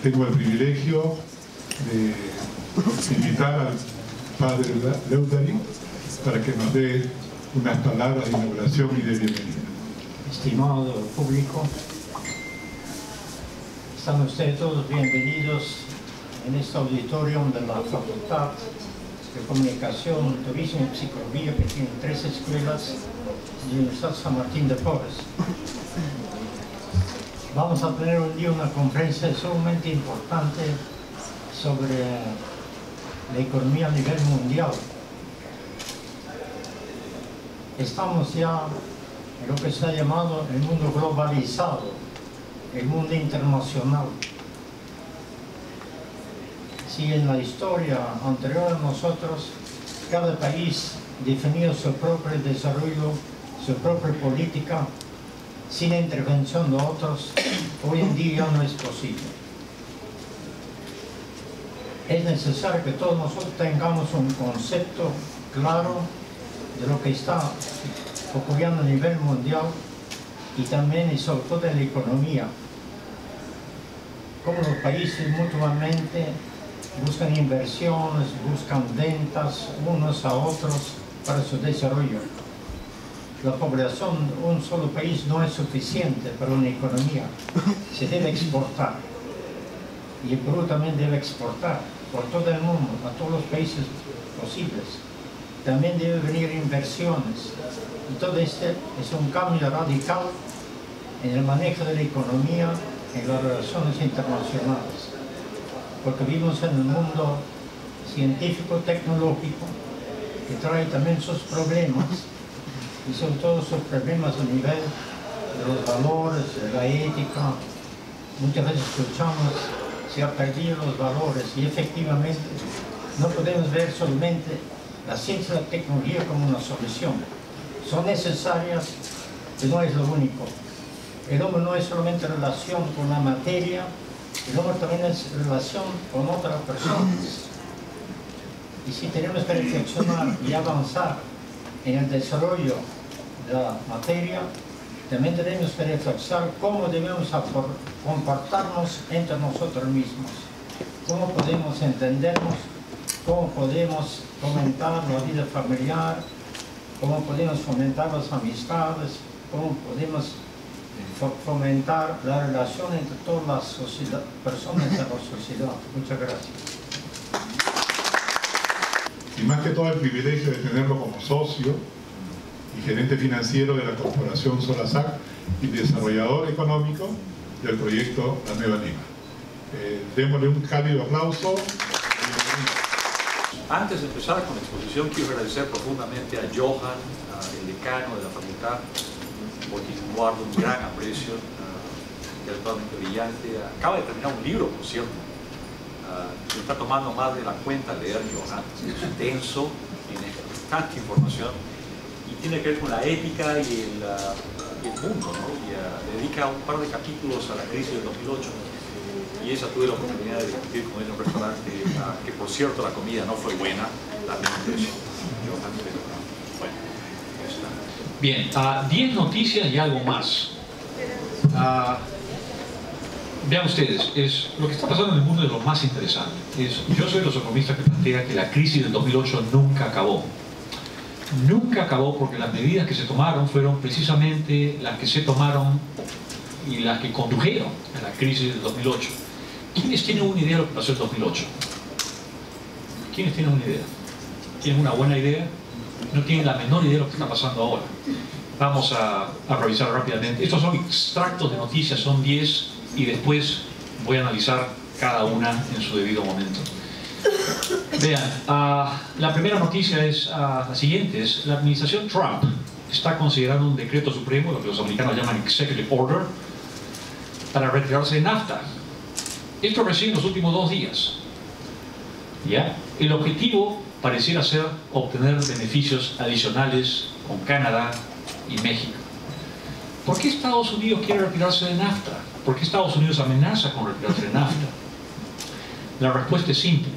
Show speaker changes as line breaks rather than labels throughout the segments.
tengo el privilegio de invitar al padre Leudari para que nos dé unas palabras de inauguración y de bienvenida.
Estimado público, están ustedes todos bienvenidos en este auditorium de la Facultad de Comunicación, Turismo y Psicología, que tiene 3 escuelas de la Universidad San Martín de Porres. Vamos a tener un día una conferencia sumamente importante sobre la economía a nivel mundial. Estamos ya en lo que se ha llamado el mundo globalizado, el mundo internacional. Si en la historia anterior a nosotros, cada país definía su propio desarrollo, su propia política, sin intervención de otros, hoy en día no es posible. Es necesario que todos nosotros tengamos un concepto claro de lo que está ocurriendo a nivel mundial y también y sobre todo en la economía. Cómo los países mutuamente buscan inversiones, buscan ventas unos a otros para su desarrollo. La población de un solo país no es suficiente para una economía. Se debe exportar. Y el Perú también debe exportar por todo el mundo, a todos los países posibles. También debe venir inversiones. Y todo este es un cambio radical en el manejo de la economía, en las relaciones internacionales. Porque vivimos en un mundo científico-tecnológico que trae también sus problemas, y sobre todo sus problemas a nivel de los valores, de la ética. Muchas veces escuchamos, se han perdido los valores, y efectivamente no podemos ver solamente la ciencia y la tecnología como una solución. Son necesarias, pero no es lo único. El hombre no es solamente relación con la materia, el hombre también es relación con otras personas. Y si tenemos que reflexionar y avanzar en el desarrollo de la materia, también tenemos que reflexionar cómo debemos comportarnos entre nosotros mismos, cómo podemos entendernos, cómo podemos fomentar la vida familiar, cómo podemos fomentar las amistades, cómo podemos fomentar la relación entre todas las personas de la sociedad. Muchas gracias.
Y más que todo el privilegio de tenerlo como socio y gerente financiero de la Corporación Solasac y desarrollador económico del proyecto La Nueva Lima. Démosle un cálido aplauso.
Antes de empezar con la exposición, quiero agradecer profundamente a Johan, el decano de la facultad, por quien guardo un gran aprecio, que es totalmente brillante. Acaba de terminar un libro, por cierto. Se está tomando más de la cuenta leer Johan. Es denso, tiene tanta información y tiene que ver con la ética y el mundo, ¿no? Y dedica un par de capítulos a la crisis del 2008. Y esa tuve la oportunidad de discutir con él en un restaurante, que por cierto la comida no fue buena, lamento eso. Bueno,
bien, 10 noticias y algo más. Vean ustedes, lo que está pasando en el mundo es lo más interesante. Yo soy de los economistas que plantean que la crisis del 2008 nunca acabó. Nunca acabó porque las medidas que se tomaron fueron precisamente las que se tomaron y las que condujeron a la crisis del 2008. ¿Quiénes tienen una idea de lo que pasó en el 2008? ¿Quiénes tienen una idea? ¿Tienen una buena idea? No tienen la menor idea de lo que está pasando ahora. Vamos a revisar rápidamente. Estos son extractos de noticias, son 10, y después voy a analizar cada una en su debido momento. Vean, la primera noticia es la siguiente. La administración Trump está considerando un decreto supremo, lo que los americanos llaman Executive Order, para retirarse de NAFTA. Esto recién en los últimos 2 días. ¿Ya? El objetivo pareciera ser obtener beneficios adicionales con Canadá y México. ¿Por qué Estados Unidos quiere retirarse de NAFTA? ¿Por qué Estados Unidos amenaza con retirarse de NAFTA? La respuesta es simple.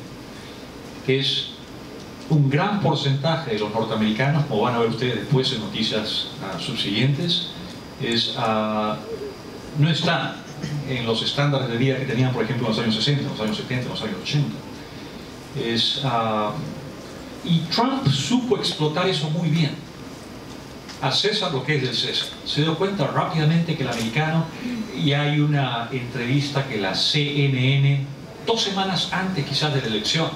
Es un gran porcentaje de los norteamericanos, como van a ver ustedes después en noticias subsiguientes, no están en los estándares de vida que tenían, por ejemplo, en los años 60, en los años 70, en los años 80. Y Trump supo explotar eso muy bien. A César lo que es del César. Se dio cuenta rápidamente que el americano, y hay una entrevista que la CNN, 2 semanas antes quizás de la elección,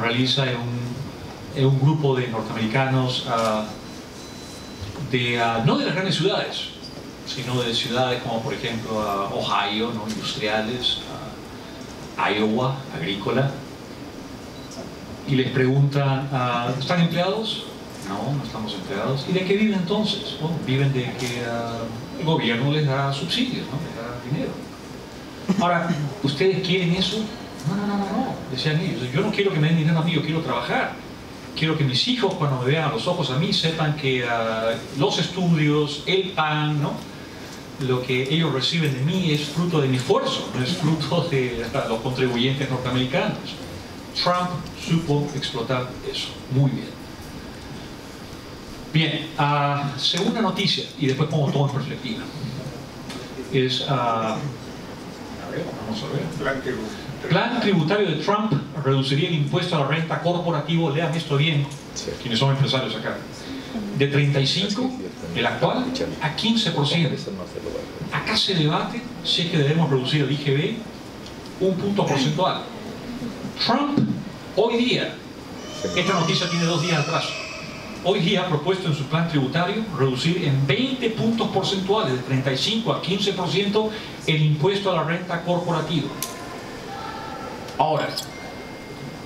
realiza en un grupo de norteamericanos no de las grandes ciudades, sino de ciudades como por ejemplo Ohio, ¿no? Industriales, Iowa, agrícola, y les preguntan, ¿están empleados? No, no estamos empleados. ¿Y de qué viven entonces? Bueno, viven de que el gobierno les da subsidios, ¿no? Les da dinero. Ahora, ¿ustedes quieren eso? No, decían ellos. Yo no quiero que me den dinero a mí, yo quiero trabajar. Quiero que mis hijos, cuando me vean a los ojos a mí, sepan que los estudios, el pan, ¿no? Lo que ellos reciben de mí es fruto de mi esfuerzo, no es fruto de los contribuyentes norteamericanos. Trump supo explotar eso muy bien. Bien, segunda noticia, y después pongo todo en perspectiva. Vamos a ver. Plan tributario de Trump reduciría el impuesto a la renta corporativo, lean esto bien, quienes son empresarios acá, de 35, el actual, a 15%. Acá se debate si es que debemos reducir el IGB un punto porcentual. Trump, hoy día, esta noticia tiene 2 días atrás, hoy día ha propuesto en su plan tributario reducir en 20 puntos porcentuales, de 35 a 15%, el impuesto a la renta corporativa. Ahora,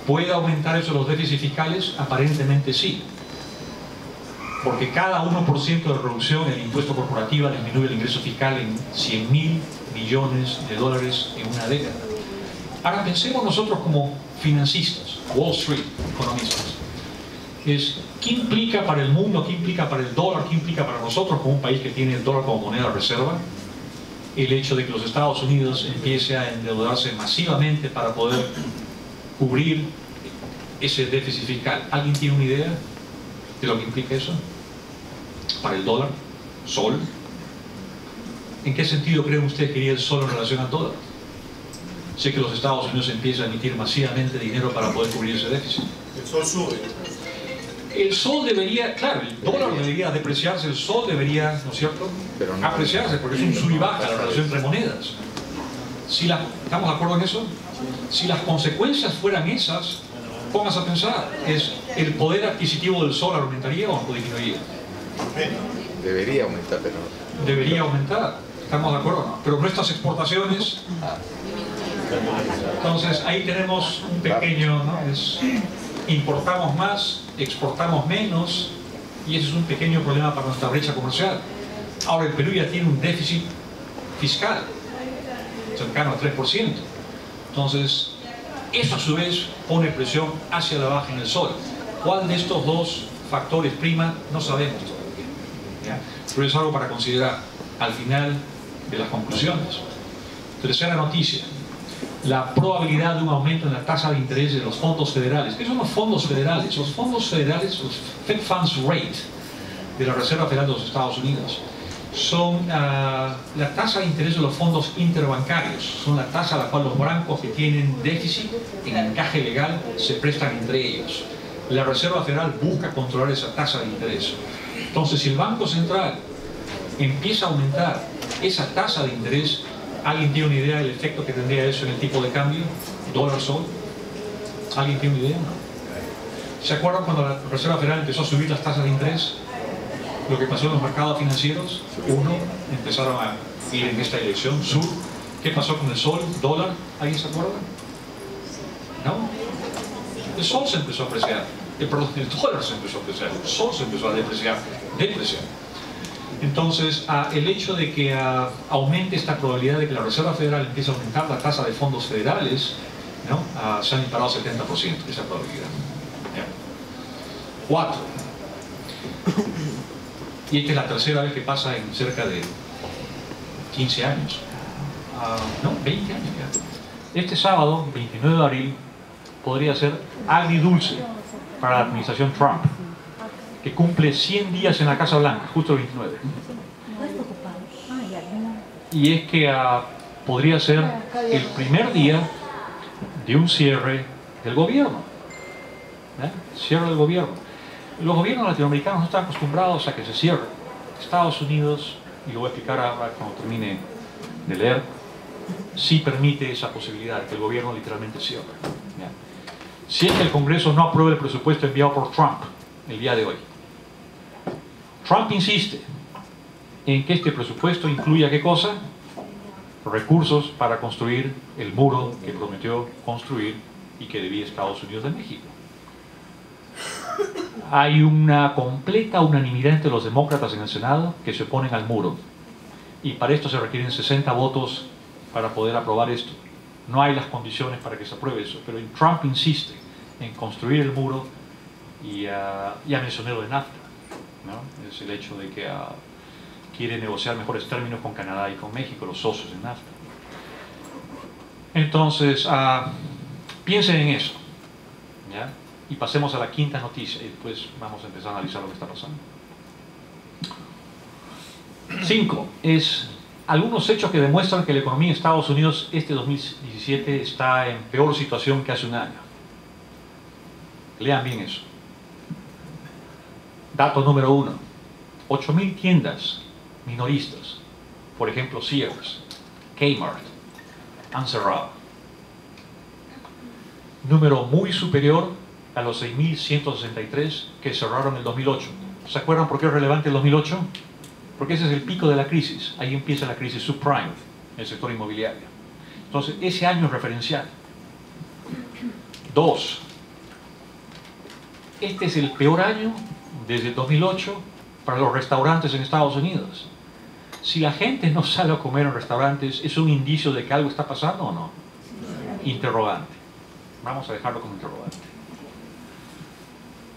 ¿puede aumentar eso los déficits fiscales? Aparentemente sí. Porque cada 1% de reducción en el impuesto corporativo disminuye el ingreso fiscal en $100.000 millones en una década. Ahora pensemos nosotros como financistas, Wall Street, economistas. ¿Qué implica para el mundo? ¿Qué implica para el dólar? ¿Qué implica para nosotros como un país que tiene el dólar como moneda de reserva? El hecho de que los Estados Unidos empiece a endeudarse masivamente para poder cubrir ese déficit fiscal. ¿Alguien tiene una idea de lo que implica eso? Para el dólar, sol. ¿En qué sentido creen ustedes que iría el sol en relación al dólar? Sé que los Estados Unidos empiezan a emitir masivamente dinero para poder cubrir ese déficit.
El sol sube.
El sol debería, claro, el dólar debería depreciarse, el sol debería, ¿no es cierto?, apreciarse, porque es un sub y baja la relación entre monedas. ¿Estamos de acuerdo en eso? Si las consecuencias fueran esas, pónganse a pensar, ¿el poder adquisitivo del sol aumentaría o disminuiría?
Debería aumentar, pero no.
Debería aumentar, ¿estamos de acuerdo? Pero nuestras exportaciones, entonces ahí tenemos un pequeño, ¿no? Importamos más, exportamos menos, y ese es un pequeño problema para nuestra brecha comercial. Ahora el Perú ya tiene un déficit fiscal cercano al 3%. Entonces, eso a su vez pone presión hacia la baja en el sol. ¿Cuál de estos 2 factores prima? No sabemos todavía, ¿ya? Pero es algo para considerar al final de las conclusiones. Tercera noticia. La probabilidad de un aumento en la tasa de interés de los fondos federales. ¿Qué son los fondos federales? Los fondos federales, los Fed Funds Rate de la Reserva Federal de los Estados Unidos, son la tasa de interés de los fondos interbancarios. Son la tasa a la cual los bancos que tienen déficit en encaje legal se prestan entre ellos. La Reserva Federal busca controlar esa tasa de interés. Entonces, si el Banco Central empieza a aumentar esa tasa de interés, ¿alguien tiene una idea del efecto que tendría eso en el tipo de cambio? ¿Dólar-sol? ¿Alguien tiene una idea? ¿Se acuerdan cuando la Reserva Federal empezó a subir las tasas de interés? Lo que pasó en los mercados financieros. Empezaron a ir en esta dirección, sur. ¿Qué pasó con el sol, dólar? ¿Alguien se acuerda? ¿No? El sol se empezó a apreciar. Perdón, el dólar se empezó a apreciar. El sol se empezó a depreciar. Entonces, el hecho de que aumente esta probabilidad de que la Reserva Federal empiece a aumentar la tasa de fondos federales, ¿no? Se han disparado 70% esa probabilidad. ¿Ya? 4. Y esta es la tercera vez que pasa en cerca de 15 años. No, 20 años ya. Este sábado, 29 de abril, podría ser agridulce para la administración Trump, que cumple 100 días en la Casa Blanca, justo el 29. y es que podría ser el primer día de un cierre del gobierno. Cierre del gobierno. Los gobiernos latinoamericanos no están acostumbrados a que se cierre. Estados Unidos, y lo voy a explicar ahora cuando termine de leer, sí permite esa posibilidad de que el gobierno literalmente cierre. Si es que el Congreso no aprueba el presupuesto enviado por Trump el día de hoy. Trump insiste en que este presupuesto incluya ¿qué cosa? Recursos para construir el muro que prometió construir y que debía Estados Unidos de México. Hay una completa unanimidad entre los demócratas en el Senado que se oponen al muro, y para esto se requieren 60 votos para poder aprobar esto. No hay las condiciones para que se apruebe eso, pero Trump insiste en construir el muro, y ya mencioné lo de NAFTA, ¿no? Es el hecho de que quiere negociar mejores términos con Canadá y con México, los socios en NAFTA. Entonces, piensen en eso, ¿ya? Y pasemos a la quinta noticia y después vamos a empezar a analizar lo que está pasando. 5. Es algunos hechos que demuestran que la economía de Estados Unidos este 2017 está en peor situación que hace un año. Lean bien eso. Dato número 1. 8.000 tiendas minoristas, por ejemplo Sears, Kmart, han cerrado. Número muy superior a los 6.163 que cerraron en el 2008. ¿Se acuerdan por qué es relevante el 2008? Porque ese es el pico de la crisis. Ahí empieza la crisis subprime en el sector inmobiliario. Entonces, ese año es referencial. 2. Este es el peor año desde el 2008 para los restaurantes en Estados Unidos. Si la gente no sale a comer en restaurantes, ¿es un indicio de que algo está pasando o no? Interrogante. Vamos a dejarlo como interrogante.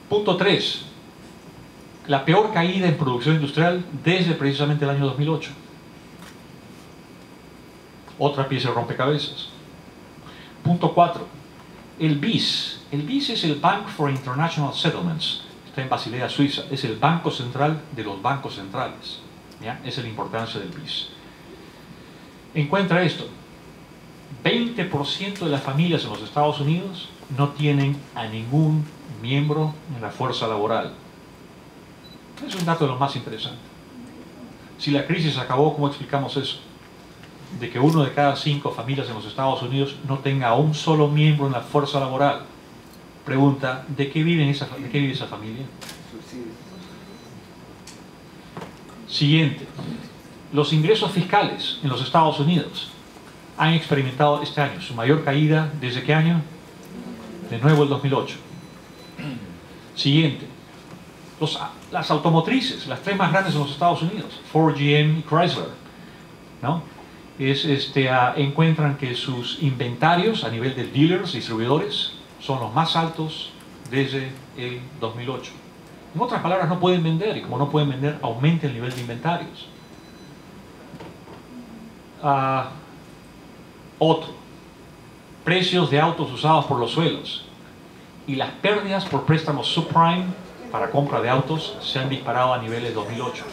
Punto 3. La peor caída en producción industrial desde precisamente el año 2008. Otra pieza de rompecabezas. Punto 4. El BIS. El BIS es el Bank for International Settlements. Está en Basilea, Suiza. Es el banco central de los bancos centrales. ¿Ya? Esa es la importancia del BIS. Encuentra esto. 20% de las familias en los Estados Unidos no tienen a ningún miembro en la fuerza laboral. Es un dato de lo más interesante. Si la crisis acabó, ¿cómo explicamos eso? De que 1 de cada 5 familias en los Estados Unidos no tenga a un solo miembro en la fuerza laboral. Pregunta, ¿de qué vive esa familia? Siguiente. Los ingresos fiscales en los Estados Unidos han experimentado este año su mayor caída. ¿Desde qué año? De nuevo el 2008. Siguiente. Las automotrices, las 3 más grandes en los Estados Unidos, Ford, GM y Chrysler, ¿no? Encuentran que sus inventarios a nivel de dealers, distribuidores, son los más altos desde el 2008. En otras palabras, no pueden vender, y como no pueden vender, aumenta el nivel de inventarios. Otro. Precios de autos usados por los suelos y las pérdidas por préstamos subprime para compra de autos se han disparado a niveles de 2008.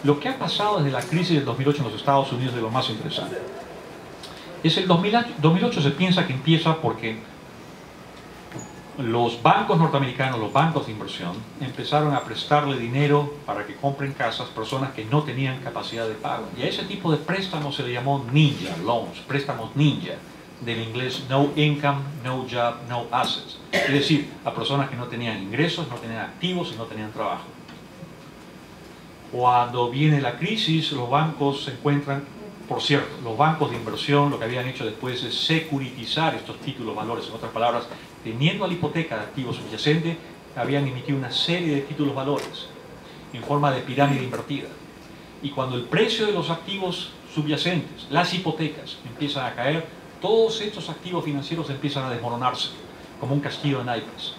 Lo que ha pasado desde la crisis del 2008 en los Estados Unidos es lo más interesante. Es el 2008 se piensa que empieza porque los bancos norteamericanos, los bancos de inversión, empezaron a prestarle dinero para que compren casas personas que no tenían capacidad de pago. Y a ese tipo de préstamos se le llamó ninja loans, préstamos ninja, del inglés no income, no job, no assets. Es decir, a personas que no tenían ingresos, no tenían activos y no tenían trabajo. Cuando viene la crisis, los bancos se encuentran, por cierto, los bancos de inversión lo que habían hecho después es securitizar estos títulos valores. En otras palabras, teniendo a la hipoteca de activos subyacente, habían emitido una serie de títulos valores en forma de pirámide invertida. Y cuando el precio de los activos subyacentes, las hipotecas, empiezan a caer, todos estos activos financieros empiezan a desmoronarse, como un castillo de naipes.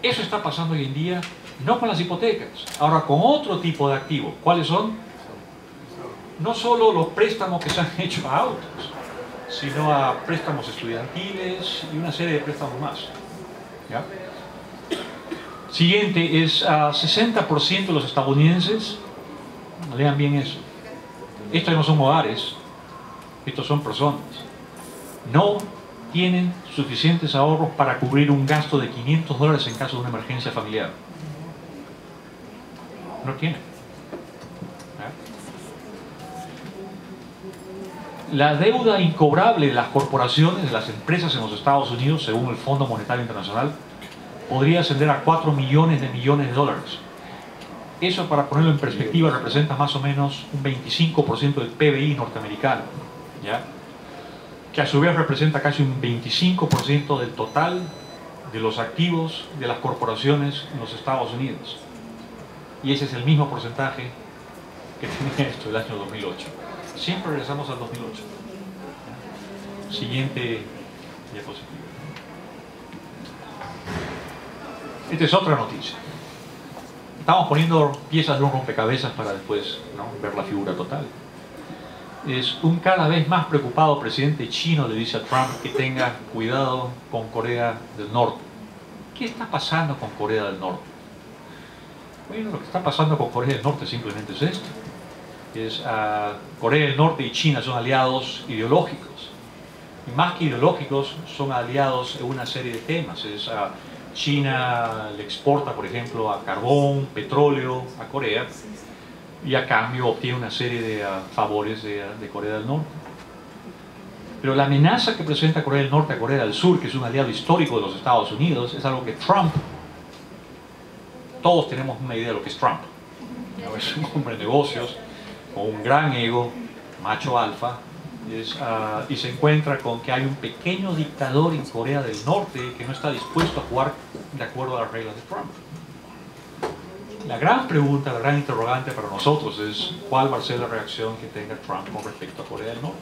Eso está pasando hoy en día, no con las hipotecas, ahora con otro tipo de activos. ¿Cuáles son? No solo los préstamos que se han hecho a autos, sino a préstamos estudiantiles y una serie de préstamos más. ¿Ya? Siguiente es 60% de los estadounidenses, lean bien eso, Estos no son hogares, estos son personas. No tienen suficientes ahorros para cubrir un gasto de $500 en caso de una emergencia familiar. No tienen. La deuda incobrable de las corporaciones, de las empresas en los Estados Unidos, según el Fondo Monetario Internacional, podría ascender a 4 millones de millones de dólares. Eso, para ponerlo en perspectiva, representa más o menos un 25% del PBI norteamericano, ¿ya? Que a su vez representa casi un 25% del total de los activos de las corporaciones en los Estados Unidos. Y ese es el mismo porcentaje que tenía esto el año 2008. Siempre regresamos al 2008. Siguiente diapositiva. Esta es otra noticia. Estamos poniendo piezas de un rompecabezas para después, ¿no?, ver la figura total. Es un cada vez más preocupado presidente chino le dice a Trump que tenga cuidado con Corea del Norte. ¿Qué está pasando con Corea del Norte? Bueno, lo que está pasando con Corea del Norte simplemente es esto. Corea del Norte y China son aliados ideológicos. Y más que ideológicos, son aliados en una serie de temas. China le exporta, por ejemplo, a carbón, petróleo a Corea, y a cambio obtiene una serie de favores de Corea del Norte. Pero la amenaza que presenta Corea del Norte a Corea del Sur, que es un aliado histórico de los Estados Unidos, es algo que Trump, todos tenemos una idea de lo que es Trump. Es un hombre de negocios, con un gran ego, macho alfa, y se encuentra con que hay un pequeño dictador en Corea del Norte que no está dispuesto a jugar de acuerdo a las reglas de Trump. La gran pregunta, la gran interrogante para nosotros es cuál va a ser la reacción que tenga Trump con respecto a Corea del Norte.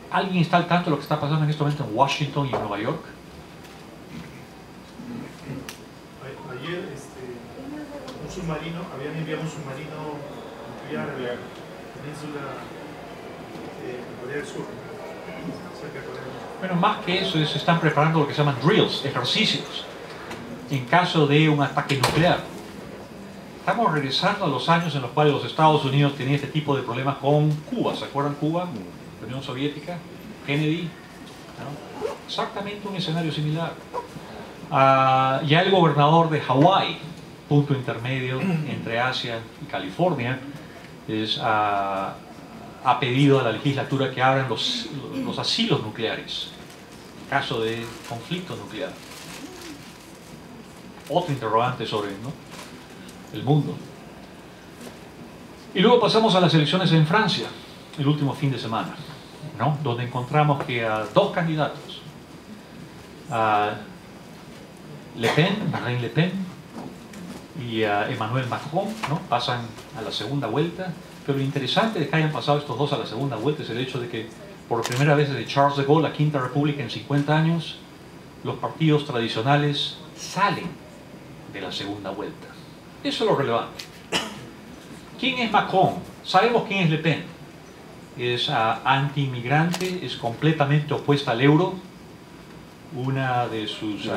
¿Alguien está al tanto de lo que está pasando en este momento en Washington y en Nueva York?
Ayer un submarino, habían enviado un submarino nuclear a la península de Corea del Sur, cerca de Corea del Sur.
Bueno, más que eso, se están preparando lo que se llaman drills, ejercicios, en caso de un ataque nuclear. Estamos regresando a los años en los cuales los Estados Unidos tenían este tipo de problemas con Cuba. ¿Se acuerdan Cuba? La Unión Soviética, Kennedy, ¿no? Exactamente un escenario similar. Ya el gobernador de Hawái, punto intermedio entre Asia y California, ha pedido a la legislatura que abran los asilos nucleares en caso de conflicto nuclear. Otro interrogante sobre, ¿no?, el mundo. Y luego pasamos a las elecciones en Francia, el último fin de semana, ¿no?, donde encontramos que dos candidatos, Marine Le Pen y Emmanuel Macron, ¿no?, pasan a la segunda vuelta. Pero lo interesante de que hayan pasado estos dos a la segunda vuelta es el hecho de que por primera vez desde Charles de Gaulle, la Quinta República, en 50 años, los partidos tradicionales salen de la segunda vuelta. Eso es lo relevante. ¿Quién es Macron? Sabemos quién es Le Pen. Es anti-inmigrante, es completamente opuesta al euro. Una de sus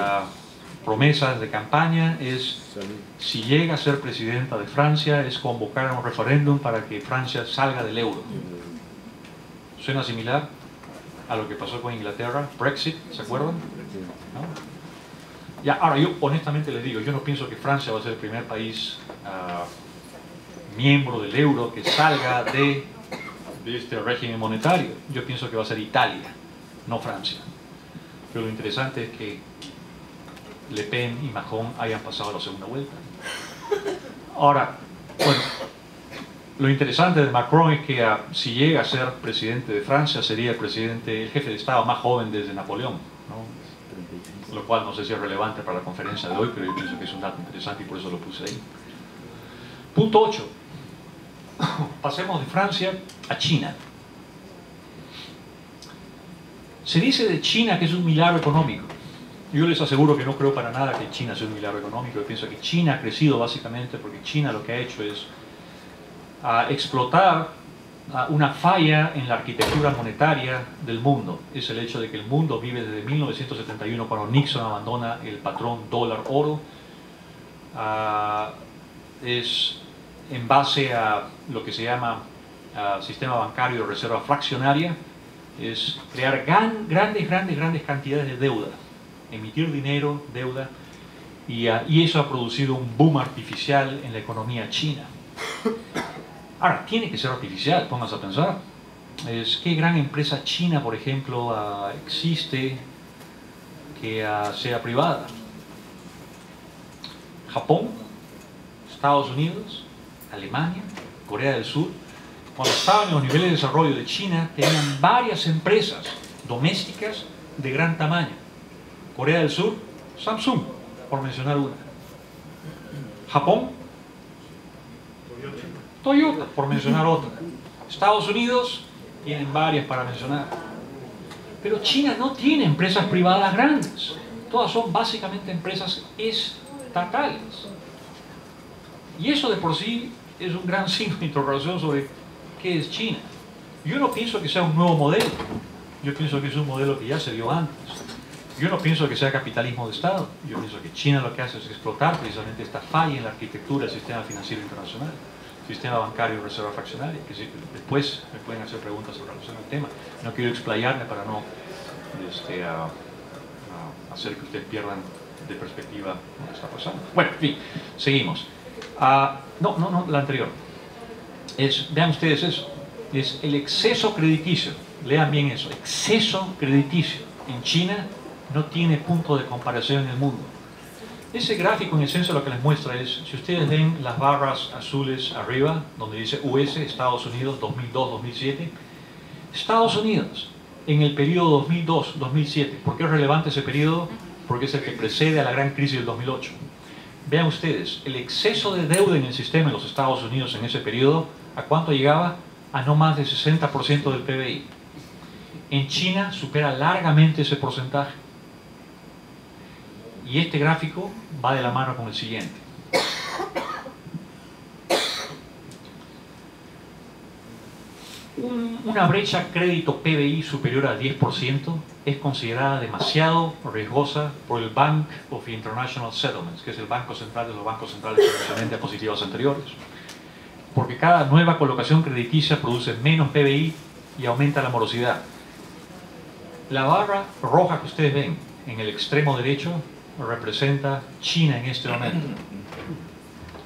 promesas de campaña es, si llega a ser presidenta de Francia, es convocar a un referéndum para que Francia salga del euro. ¿Suena similar a lo que pasó con Inglaterra? Brexit, ¿se acuerdan? ¿No? Ya, ahora yo honestamente les digo, yo no pienso que Francia va a ser el primer país miembro del euro que salga de este régimen monetario. Yo pienso que va a ser Italia, no Francia. Pero lo interesante es que Le Pen y Macron hayan pasado a la segunda vuelta. Ahora, bueno, lo interesante de Macron es que si llega a ser presidente de Francia, sería el jefe de Estado más joven desde Napoleón, ¿no? Lo cual no sé si es relevante para la conferencia de hoy, pero yo pienso que es un dato interesante y por eso lo puse ahí. Punto 8. Pasemos de Francia a China. Se dice de China que es un milagro económico. Yo les aseguro que no creo para nada que China sea un milagro económico. Yo pienso que China ha crecido básicamente porque China lo que ha hecho es explotar una falla en la arquitectura monetaria del mundo. Es el hecho de que el mundo vive desde 1971, cuando Nixon abandona el patrón dólar-oro. en base a lo que se llama sistema bancario de reserva fraccionaria, es crear grandes cantidades de deuda, emitir dinero, deuda, y eso ha producido un boom artificial en la economía china. Ahora, tiene que ser artificial, pónganse a pensar. ¿Qué gran empresa china, por ejemplo, existe que sea privada? Japón, Estados Unidos, Alemania, Corea del Sur. Cuando estaban en los niveles de desarrollo de China, tenían varias empresas domésticas de gran tamaño. Corea del Sur, Samsung, por mencionar una. Japón, Toyota, por mencionar otra. Estados Unidos, tienen varias para mencionar. Pero China no tiene empresas privadas grandes. Todas son básicamente empresas estatales. Y eso de por sí es un gran signo de interrogación sobre qué es China. Yo no pienso que sea un nuevo modelo. Yo pienso que es un modelo que ya se dio antes. Yo no pienso que sea capitalismo de Estado. Yo pienso que China lo que hace es explotar precisamente esta falla en la arquitectura del sistema financiero internacional, sistema bancario de reserva fraccionaria, que después me pueden hacer preguntas sobre relación al tema. No quiero explayarme para no hacer que ustedes pierdan de perspectiva lo que está pasando. Bueno, en fin, seguimos. No, la anterior. Vean ustedes eso. Es el exceso crediticio. Lean bien eso. Exceso crediticio. En China no tiene punto de comparación en el mundo. Ese gráfico en esencia lo que les muestra es, si ustedes ven las barras azules arriba, donde dice US, Estados Unidos, 2002-2007, Estados Unidos, en el periodo 2002-2007, ¿por qué es relevante ese periodo? Porque es el que precede a la gran crisis del 2008. Vean ustedes, el exceso de deuda en el sistema en los Estados Unidos en ese periodo, ¿a cuánto llegaba? A no más del 60% del PBI. En China supera largamente ese porcentaje. Y este gráfico va de la mano con el siguiente. Una brecha crédito-PBI superior al 10% es considerada demasiado riesgosa por el Bank of International Settlements, que es el Banco Central de los bancos centrales con diapositivas anteriores. Porque cada nueva colocación crediticia produce menos PBI y aumenta la morosidad. La barra roja que ustedes ven en el extremo derecho representa China en este momento.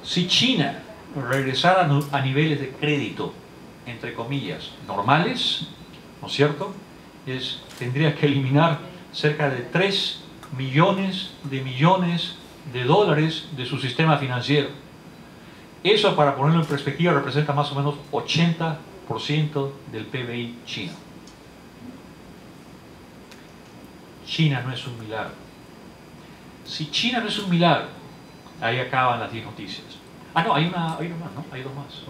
Si China regresara a niveles de crédito, entre comillas, normales, ¿no es cierto? Tendría que eliminar cerca de 3 millones de dólares de su sistema financiero. Eso, para ponerlo en perspectiva, representa más o menos 80% del PBI chino. China no es un milagro. Si China no es un milagro, ahí acaban las 10 noticias. No, hay una más, ¿no? Hay dos más.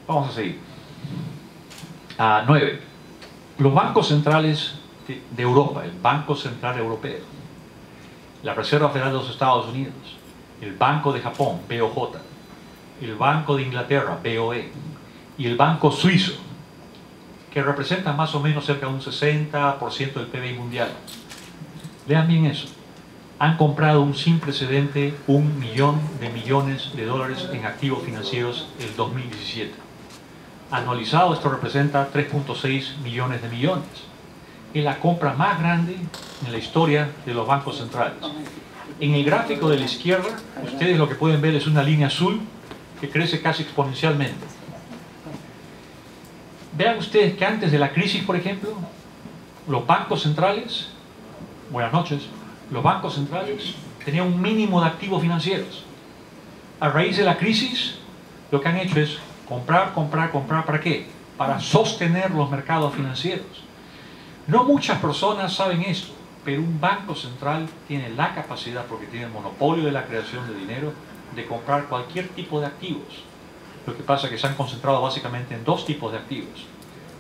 Vamos a seguir. 9. Los bancos centrales de Europa, el Banco Central Europeo, la Reserva Federal de los Estados Unidos, el Banco de Japón, BOJ, el Banco de Inglaterra, BOE, y el Banco Suizo, que representan más o menos cerca de un 60% del PBI mundial. Vean bien eso. Han comprado sin precedente 1 millón de millones de dólares en activos financieros el 2017. Anualizado, esto representa 3.6 millones de millones. Es la compra más grande en la historia de los bancos centrales. En el gráfico de la izquierda, ustedes lo que pueden ver es una línea azul que crece casi exponencialmente. Vean ustedes que antes de la crisis, por ejemplo, los bancos centrales, buenas noches, los bancos centrales tenían un mínimo de activos financieros. A raíz de la crisis, lo que han hecho es comprar, ¿para qué? Para sostener los mercados financieros. No muchas personas saben esto, pero un banco central tiene la capacidad, porque tiene el monopolio de la creación de dinero, de comprar cualquier tipo de activos. Lo que pasa es que se han concentrado básicamente en dos tipos de activos.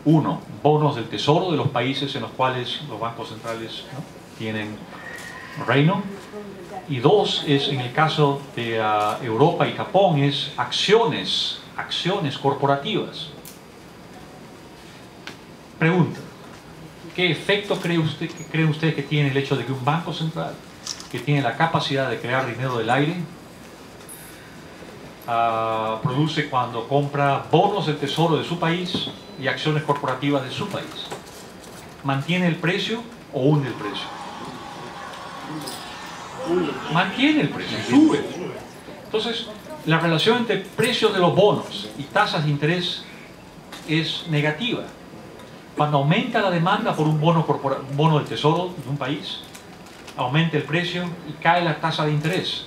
Uno, bonos del tesoro de los países en los cuales los bancos centrales, ¿no?, tienen reino. Y dos, es en el caso de Europa y Japón, es acciones corporativas. Pregunta: ¿qué efecto cree usted que tiene el hecho de que un banco central que tiene la capacidad de crear dinero del aire produce cuando compra bonos del tesoro de su país y acciones corporativas de su país. ¿Mantiene el precio o hunde el precio? Mantiene el precio, sube. Entonces, la relación entre precios de los bonos y tasas de interés es negativa. Cuando aumenta la demanda por un bono del tesoro de un país, aumenta el precio y cae la tasa de interés.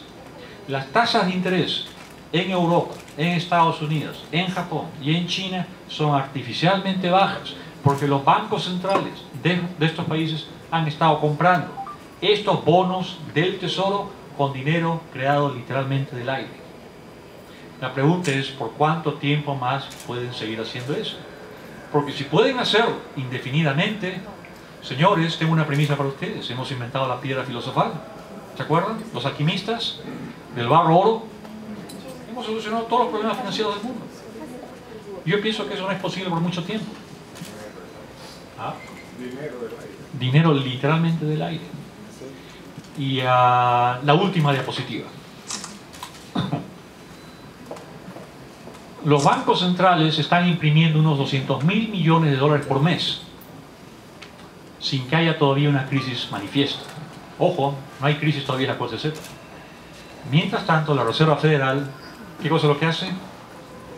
Las tasas de interés en Europa, en Estados Unidos, en Japón y en China son artificialmente bajas porque los bancos centrales de estos países han estado comprando estos bonos del tesoro con dinero creado literalmente del aire. La pregunta es, ¿por cuánto tiempo más pueden seguir haciendo eso? Porque si pueden hacerlo indefinidamente, señores, tengo una premisa para ustedes. Hemos inventado la piedra filosofal. ¿Se acuerdan? Los alquimistas del barro oro. Hemos solucionado todos los problemas financieros del mundo. Yo pienso que eso no es posible por mucho tiempo. ¿Ah? Dinero literalmente del aire. Y la última diapositiva. Los bancos centrales están imprimiendo unos 200.000 millones de dólares por mes, sin que haya todavía una crisis manifiesta. Ojo, no hay crisis todavía en la cual se sepa. Mientras tanto, la Reserva Federal, ¿qué cosa es lo que hace?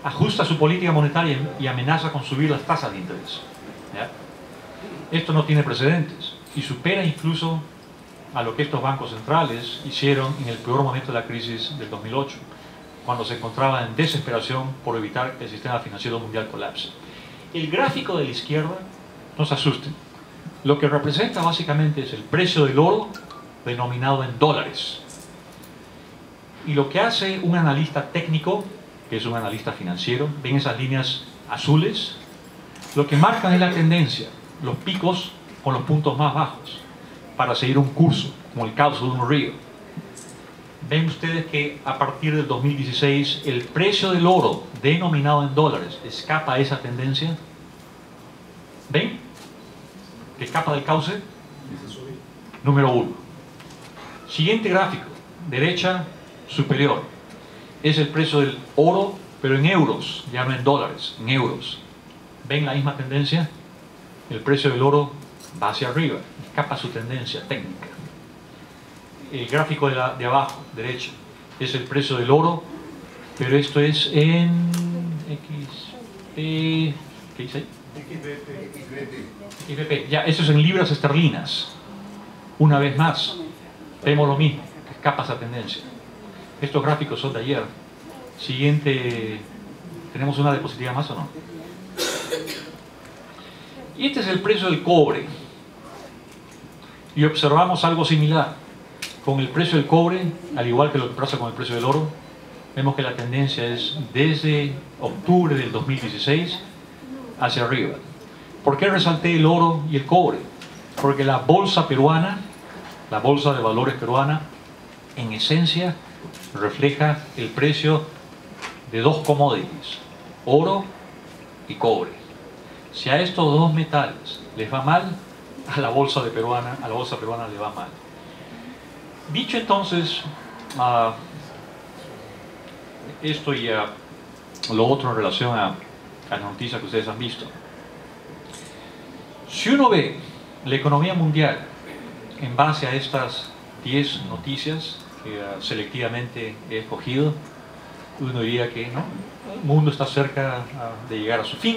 Ajusta su política monetaria y amenaza con subir las tasas de interés. ¿Ya? Esto no tiene precedentes y supera incluso a lo que estos bancos centrales hicieron en el peor momento de la crisis del 2008, cuando se encontraban en desesperación por evitar que el sistema financiero mundial colapse. El gráfico de la izquierda, no se asusten, lo que representa básicamente es el precio del oro denominado en dólares. Y lo que hace un analista técnico, que es un analista financiero, ven esas líneas azules, lo que marcan es la tendencia, los picos con los puntos más bajos, para seguir un curso, como el cauce de un río. Ven ustedes que a partir del 2016 el precio del oro denominado en dólares escapa a esa tendencia. ¿Ven? Que escapa del cauce. Número 1. Siguiente gráfico, derecha superior, es el precio del oro, pero en euros, ya no en dólares, en euros. ¿Ven la misma tendencia? El precio del oro va hacia arriba, escapa su tendencia técnica. El gráfico de abajo, derecha, es el precio del oro, pero esto es en XP, ¿qué dice ahí? XBP. Ya, eso es en libras esterlinas. Una vez más, vemos lo mismo, escapa esa tendencia. Estos gráficos son de ayer. Siguiente, ¿tenemos una diapositiva más o no? Y este es el precio del cobre. Y observamos algo similar. Con el precio del cobre, al igual que lo que pasa con el precio del oro, vemos que la tendencia es desde octubre del 2016 hacia arriba. ¿Por qué resalté el oro y el cobre? Porque la bolsa peruana, la bolsa de valores peruana, en esencia refleja el precio de dos commodities, oro y cobre. Si a estos dos metales les va mal, a la bolsa peruana le va mal. Dicho entonces esto y lo otro en relación a las noticias que ustedes han visto, si uno ve la economía mundial en base a estas 10 noticias que selectivamente he escogido, uno diría que no, el mundo está cerca de llegar a su fin,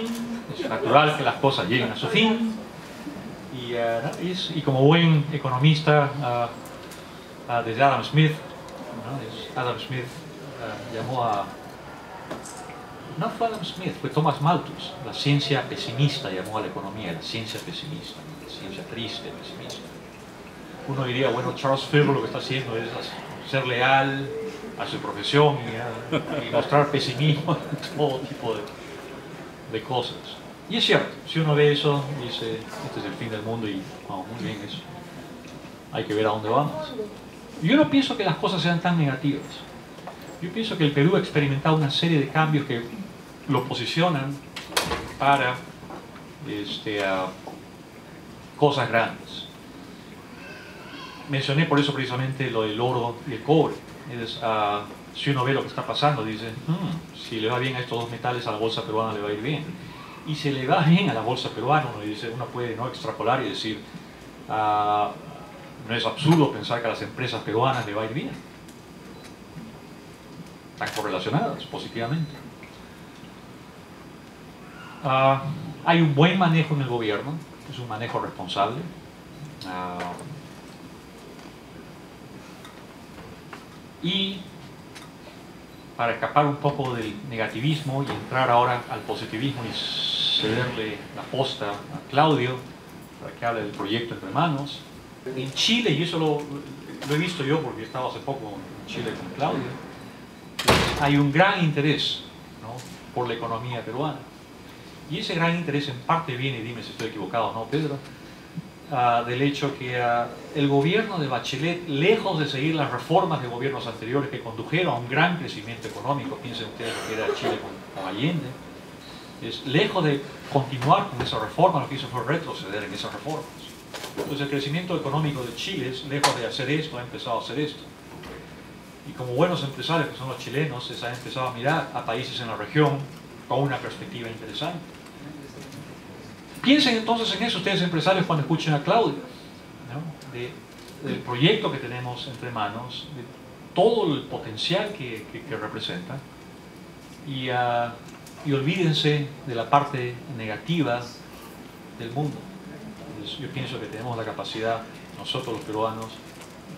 es natural que las cosas lleguen a su fin, y como buen economista, desde Adam Smith, ¿no? Adam Smith llamó a... No fue Adam Smith, fue Thomas Malthus, la ciencia pesimista llamó a la economía, la ciencia pesimista, la ciencia triste, pesimista. Uno diría, bueno, Charles Ferro lo que está haciendo es ser leal a su profesión y mostrar pesimismo en todo tipo de cosas. Y es cierto, si uno ve eso, dice, este es el fin del mundo y vamos, muy bien eso. Hay que ver a dónde vamos. Yo no pienso que las cosas sean tan negativas. Yo pienso que el Perú ha experimentado una serie de cambios que lo posicionan para cosas grandes. Mencioné por eso precisamente lo del oro y el cobre. si uno ve lo que está pasando, dice, si le va bien a estos dos metales, a la bolsa peruana le va a ir bien. Y si le va bien a la bolsa peruana, uno puede no extrapolar y decir, no es absurdo pensar que a las empresas peruanas le va a ir bien. Están correlacionadas positivamente. Hay un buen manejo en el gobierno, es un manejo responsable. Y para escapar un poco del negativismo y entrar ahora al positivismo y cederle la posta a Claudio para que hable del proyecto Entre Manos. En Chile, y eso lo he visto yo porque he estado hace poco en Chile con Claudio, hay un gran interés, ¿no?, por la economía peruana. Y ese gran interés en parte viene, dime si estoy equivocado o no, Pedro, del hecho que el gobierno de Bachelet, lejos de seguir las reformas de gobiernos anteriores que condujeron a un gran crecimiento económico, piensen ustedes lo que era Chile con Allende, lejos de continuar con esa reforma, lo que hizo fue retroceder en esas reformas. Entonces el crecimiento económico de Chile, lejos de hacer esto, ha empezado a hacer esto. Y como buenos empresarios que son los chilenos, se han empezado a mirar a países en la región con una perspectiva interesante. Piensen entonces en eso ustedes empresarios cuando escuchen a Claudio, ¿no?, del proyecto que tenemos entre manos, de todo el potencial que representa, y olvídense de la parte negativa del mundo. Entonces, yo pienso que tenemos la capacidad, nosotros los peruanos,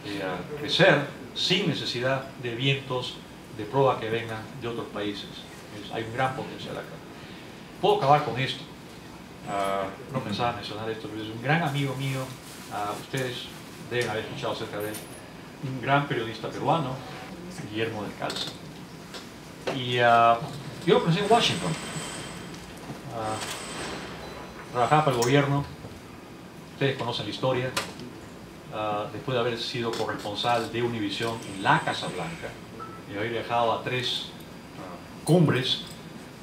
de crecer sin necesidad de vientos de proa que vengan de otros países. Hay un gran potencial acá. Puedo acabar con esto. No pensaba mencionar esto, pero es un gran amigo mío, ustedes deben haber escuchado acerca de él, un gran periodista peruano, Guillermo Descalzo. Y yo lo conocí en Washington. Trabajaba para el gobierno, ustedes conocen la historia, después de haber sido corresponsal de Univisión en la Casa Blanca, y haber viajado a 3 cumbres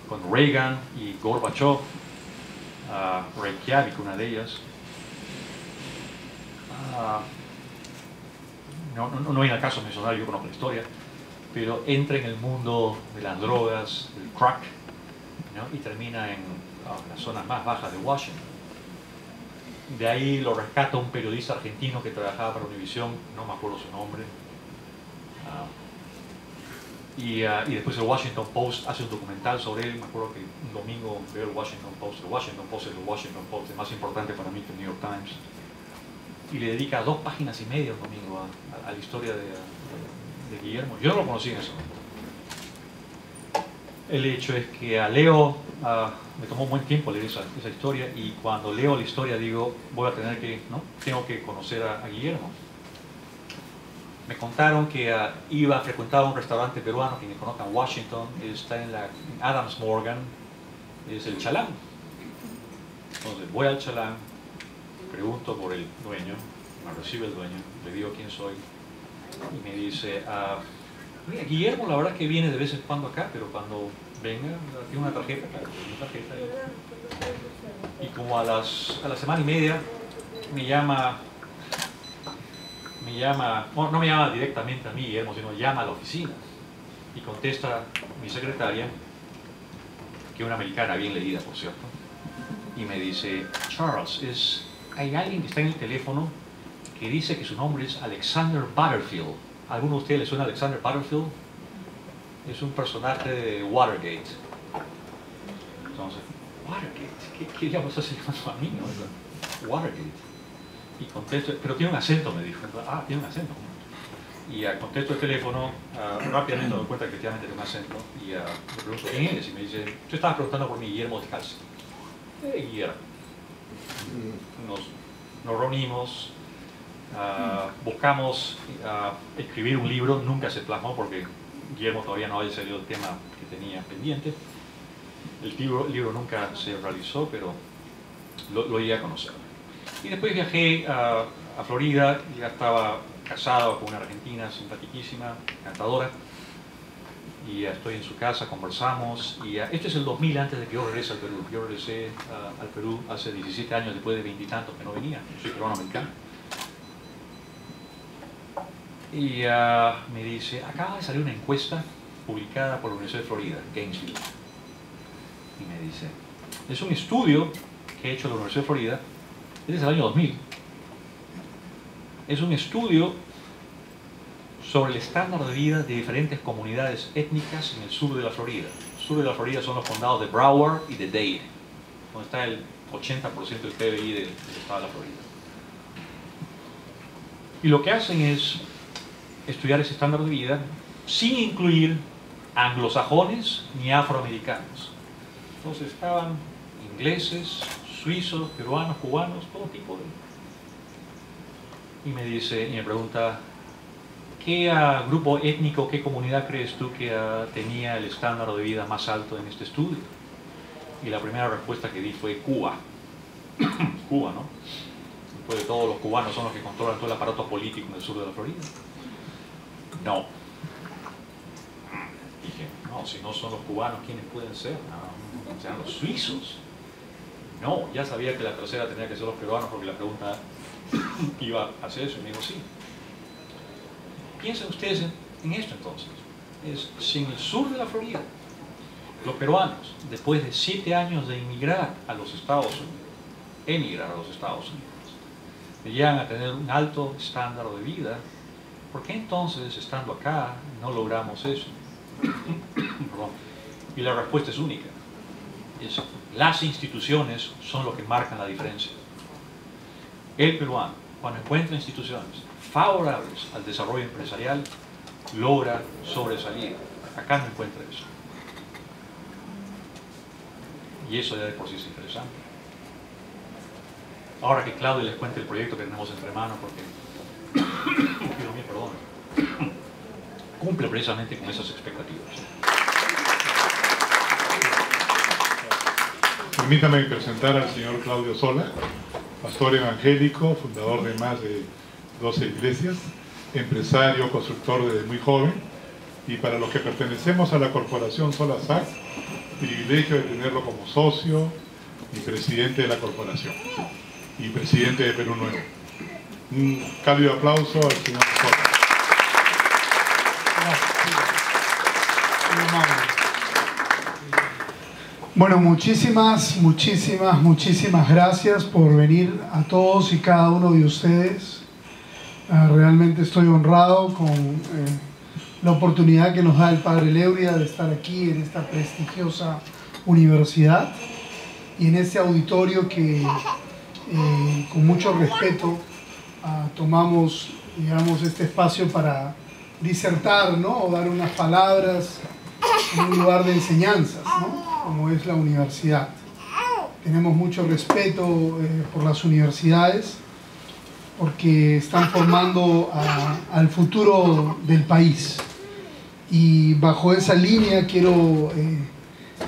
con Reagan y Gorbachev, Reykjavik, una de ellas. No viene al caso mencionar, yo conozco la historia, pero entra en el mundo de las drogas, del crack, ¿no?, y termina en las zonas más bajas de Washington. De ahí lo rescata un periodista argentino que trabajaba para Univisión, no me acuerdo su nombre, y después el Washington Post hace un documental sobre él. Me acuerdo que un domingo veo el Washington Post. El Washington Post es el Washington Post, es más importante para mí que el New York Times, y le dedica 2 páginas y media un domingo a la historia de Guillermo. Yo no lo conocí en eso. El hecho es que a Leo me tomó un buen tiempo leer esa historia, y cuando leo la historia digo, tengo que conocer a Guillermo. Me contaron que frecuentaba un restaurante peruano, quienes conozcan Washington, está en Adams Morgan, es el Chalán. Entonces voy al Chalán, pregunto por el dueño, me recibe el dueño, le digo quién soy, y me dice, mira, Guillermo la verdad que viene de vez en cuando acá, pero cuando venga, tiene una tarjeta, claro, una tarjeta. Y como a la semana y media me llama, bueno, no me llama directamente a mí, Guillermo, sino llama a la oficina, y contesta mi secretaria, que es una americana bien leída, por cierto, y me dice, Charles, hay alguien que está en el teléfono que dice que su nombre es Alexander Butterfield. ¿A alguno de ustedes le suena Alexander Butterfield? Es un personaje de Watergate. Entonces, Watergate, ¿qué diablos hace llamando a mí, no? Watergate. Y contesto, pero tiene un acento, me dijo. Tiene un acento. Y contesto el teléfono, rápidamente me doy cuenta que efectivamente tiene un acento, y le pregunto quién es, y me dice, yo estaba preguntando por mi Guillermo Descalzo. Guillermo. Nos reunimos, buscamos escribir un libro, nunca se plasmó porque Guillermo todavía no había salido el tema que tenía pendiente. El libro nunca se realizó, pero lo llegué a conocer. Y después viajé a Florida, ya estaba casado con una argentina simpaticísima, encantadora, y estoy en su casa, conversamos, y esto es el 2000 antes de que yo regrese al Perú. Yo regresé al Perú hace 17 años, después de 20 y tantos que no venía. Yo soy peruano-americano. Y me dice, acaba de salir una encuesta publicada por la Universidad de Florida, Gainesville. Y me dice, es un estudio que ha hecho la Universidad de Florida desde el año 2000. Es un estudio sobre el estándar de vida de diferentes comunidades étnicas en el sur de la Florida. El sur de la Florida son los condados de Broward y de Dade, donde está el 80% del PBI del estado de la Florida. Y lo que hacen es estudiar ese estándar de vida sin incluir anglosajones ni afroamericanos. Entonces estaban ingleses, suizos, peruanos, cubanos, todo tipo de... Y me dice, y me pregunta, ¿qué grupo étnico, qué comunidad crees tú que tenía el estándar de vida más alto en este estudio? Y la primera respuesta que di fue Cuba. Cuba, ¿no? Después de todo, los cubanos son los que controlan todo el aparato político en el sur de la Florida. No. Dije, no, si no son los cubanos, ¿quiénes pueden ser? No, serán los suizos. No, ya sabía que la tercera tenía que ser los peruanos porque la pregunta iba a hacer eso y me dijo sí. Piensen ustedes en esto entonces. Si en el sur de la Florida los peruanos, después de 7 años de emigrar a los Estados Unidos, llegan a tener un alto estándar de vida, ¿por qué entonces, estando acá, no logramos eso? Y la respuesta es única. Las instituciones son lo que marcan la diferencia. El peruano, cuando encuentra instituciones favorables al desarrollo empresarial, logra sobresalir. Acá no encuentra eso. Y eso ya de por sí es interesante. Ahora que Claudio les cuente el proyecto que tenemos entre manos, porque cumple precisamente con esas expectativas.
Permítame presentar al señor Claudio Sola, pastor evangélico, fundador de más de 12 iglesias, empresario, constructor desde muy joven, y para los que pertenecemos a la corporación Solasac, privilegio de tenerlo como socio y presidente de la corporación y presidente de Perú Nuevo. Un cálido aplauso al señor Sola.
Bueno, muchísimas gracias por venir a todos y cada uno de ustedes. Realmente estoy honrado con la oportunidad que nos da el Padre Leuria de estar aquí en esta prestigiosa universidad y en este auditorio que con mucho respeto tomamos, digamos, este espacio para disertar, ¿no? O dar unas palabras en un lugar de enseñanzas, ¿no? Como es la universidad. Tenemos mucho respeto por las universidades porque están formando al futuro del país. Y bajo esa línea quiero,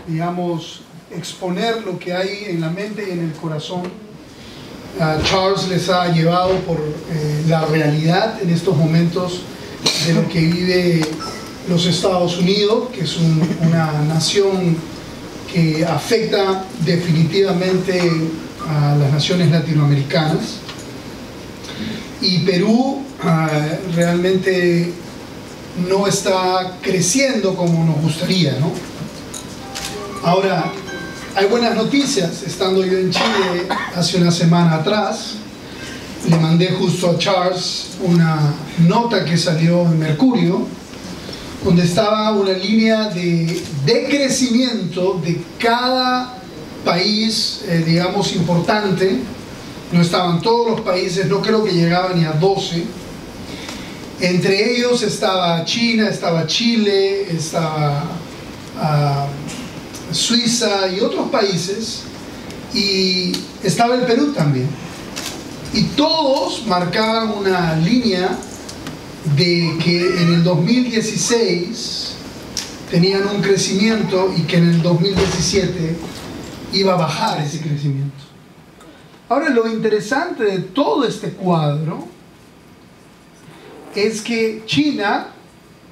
digamos, exponer lo que hay en la mente y en el corazón. Charles les ha llevado por la realidad en estos momentos de lo que vive los Estados Unidos, que es una nación que afecta definitivamente a las naciones latinoamericanas. Y Perú realmente no está creciendo como nos gustaría, ¿no? Ahora, hay buenas noticias. Estando yo en Chile hace una semana atrás, le mandé justo a Charles una nota que salió en Mercurio, donde estaba una línea de crecimiento de cada país, digamos, importante. No estaban todos los países, no creo que llegaban ni a 12. Entre ellos estaba China, estaba Chile, estaba Suiza y otros países, y estaba el Perú también. Y todos marcaban una línea de que en el 2016 tenían un crecimiento y que en el 2017 iba a bajar ese crecimiento. Ahora, lo interesante de todo este cuadro es que China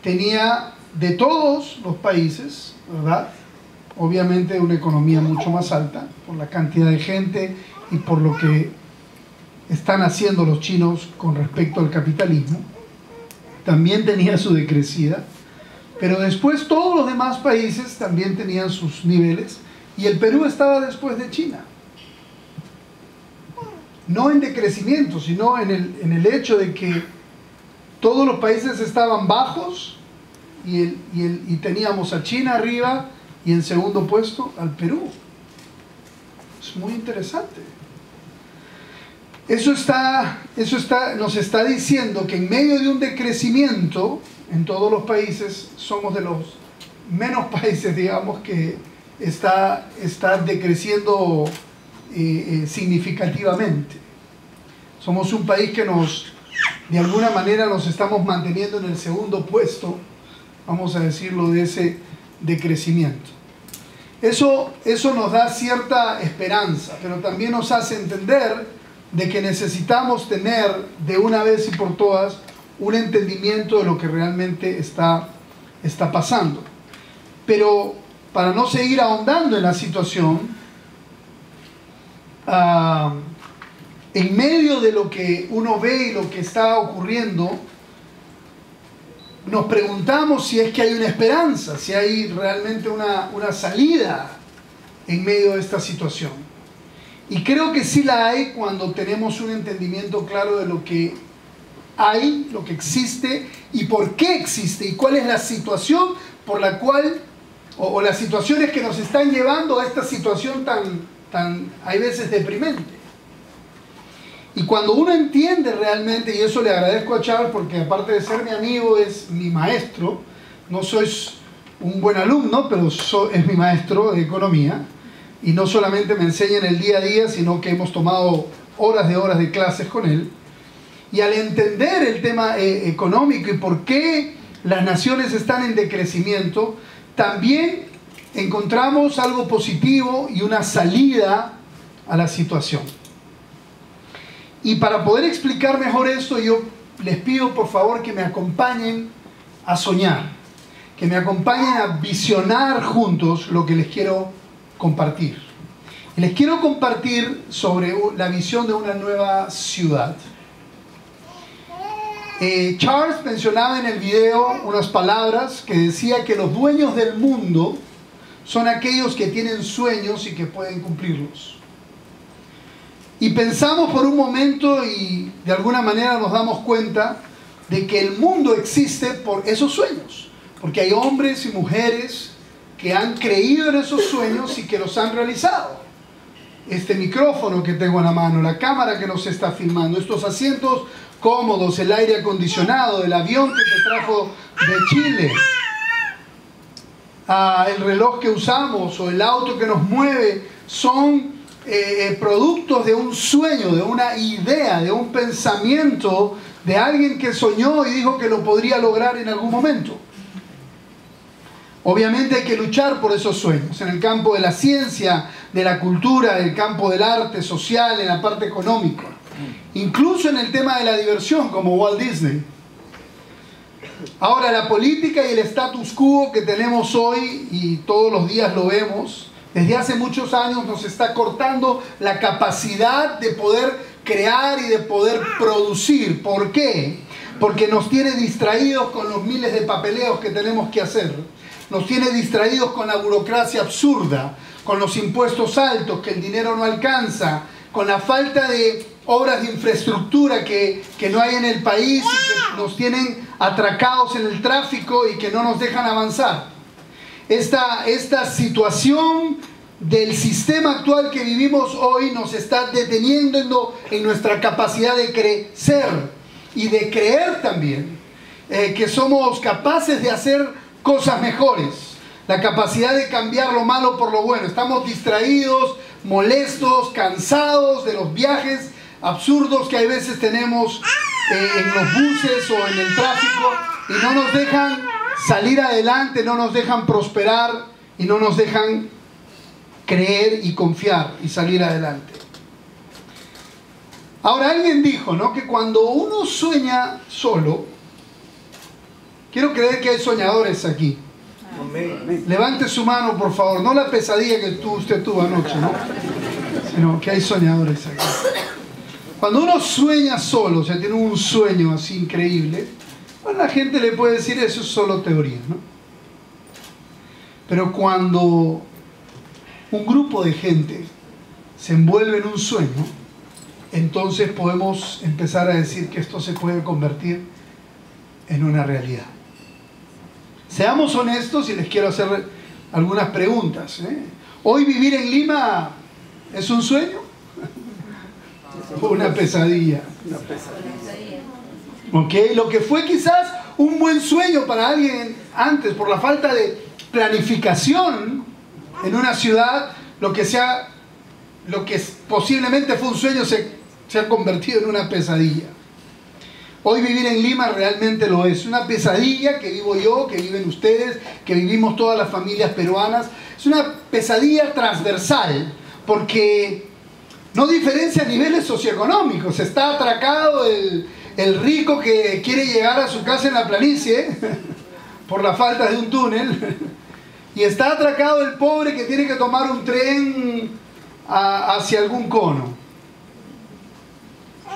tenía, de todos los países, ¿verdad?, obviamente una economía mucho más alta por la cantidad de gente y por lo que están haciendo los chinos con respecto al capitalismo. también tenía su decrecida, pero después todos los demás países también tenían sus niveles, y el Perú estaba después de China. No en decrecimiento, sino en el hecho de que todos los países estaban bajos y teníamos a China arriba y en segundo puesto al Perú. Es muy interesante. Eso nos está diciendo que en medio de un decrecimiento en todos los países, somos de los menos países, digamos, que está decreciendo significativamente. Somos un país que de alguna manera nos estamos manteniendo en el segundo puesto, vamos a decirlo, de ese decrecimiento. Eso nos da cierta esperanza, pero también nos hace entender de que necesitamos tener de una vez y por todas un entendimiento de lo que realmente está pasando. Pero para no seguir ahondando en la situación, en medio de lo que uno ve y lo que está ocurriendo, nos preguntamos si es que hay una esperanza, si hay realmente una salida en medio de esta situación. Y creo que sí la hay cuando tenemos un entendimiento claro de lo que hay, lo que existe y por qué existe y cuál es la situación por la cual, o las situaciones que nos están llevando a esta situación tan hay veces deprimente. Y cuando uno entiende realmente, y eso le agradezco a Charles porque aparte de ser mi amigo es mi maestro, no soy un buen alumno, pero es mi maestro de economía, y no solamente me enseña en el día a día, sino que hemos tomado horas de clases con él. Y al entender el tema económico y por qué las naciones están en decrecimiento, también encontramos algo positivo y una salida a la situación. Y para poder explicar mejor esto, yo les pido por favor que me acompañen a soñar, que me acompañen a visionar juntos lo que les quiero compartir. Y les quiero compartir sobre la visión de una nueva ciudad. Charles mencionaba en el video unas palabras que decía que los dueños del mundo son aquellos que tienen sueños y que pueden cumplirlos. Y pensamos por un momento y de alguna manera nos damos cuenta de que el mundo existe por esos sueños, porque hay hombres y mujeres que han creído en esos sueños y que los han realizado. Este micrófono que tengo en la mano, la cámara que nos está filmando, estos asientos cómodos, el aire acondicionado, el avión que te trajo de Chile, el reloj que usamos o el auto que nos mueve, son productos de un sueño, de una idea, de un pensamiento de alguien que soñó y dijo que lo podría lograr en algún momento. Obviamente hay que luchar por esos sueños en el campo de la ciencia, de la cultura, en el campo del arte social, en la parte económica, incluso en el tema de la diversión como Walt Disney. Ahora, la política y el status quo que tenemos hoy, y todos los días lo vemos, desde hace muchos años nos está cortando la capacidad de poder crear y de poder producir. ¿Por qué? Porque nos tiene distraídos con los miles de papeleos que tenemos que hacer. Nos tiene distraídos con la burocracia absurda, con los impuestos altos, que el dinero no alcanza, con la falta de obras de infraestructura que no hay en el país y que nos tienen atracados en el tráfico y que no nos dejan avanzar. Esta situación del sistema actual que vivimos hoy nos está deteniendo en nuestra capacidad de crecer y de creer también que somos capaces de hacer cosas mejores, la capacidad de cambiar lo malo por lo bueno. Estamos distraídos, molestos, cansados de los viajes absurdos que a veces tenemos en los buses o en el tráfico y no nos dejan salir adelante, no nos dejan prosperar y no nos dejan creer y confiar y salir adelante. Ahora, alguien dijo, ¿no?, que cuando uno sueña solo, quiero creer que hay soñadores aquí. Levante su mano, por favor, no la pesadilla que usted tuvo anoche, ¿no?, sino que hay soñadores aquí. Cuando uno sueña solo, o sea, tiene un sueño así increíble, Bueno, la gente le puede decir eso es solo teoría, ¿no? Pero cuando un grupo de gente se envuelve en un sueño, entonces podemos empezar a decir que esto se puede convertir en una realidad. Seamos honestos y les quiero hacer algunas preguntas, ¿eh? ¿Hoy vivir en Lima es un sueño? ¿O una pesadilla? Una pesadilla. ¿Ok? Lo que fue quizás un buen sueño para alguien antes, por la falta de planificación en una ciudad, lo que posiblemente fue un sueño se ha convertido en una pesadilla. Hoy vivir en Lima realmente lo es. Una pesadilla que vivo yo, que viven ustedes, que vivimos todas las familias peruanas. Es una pesadilla transversal, porque no diferencia niveles socioeconómicos. Está atracado el rico que quiere llegar a su casa en la planicie por la falta de un túnel, y está atracado el pobre que tiene que tomar un tren hacia algún cono.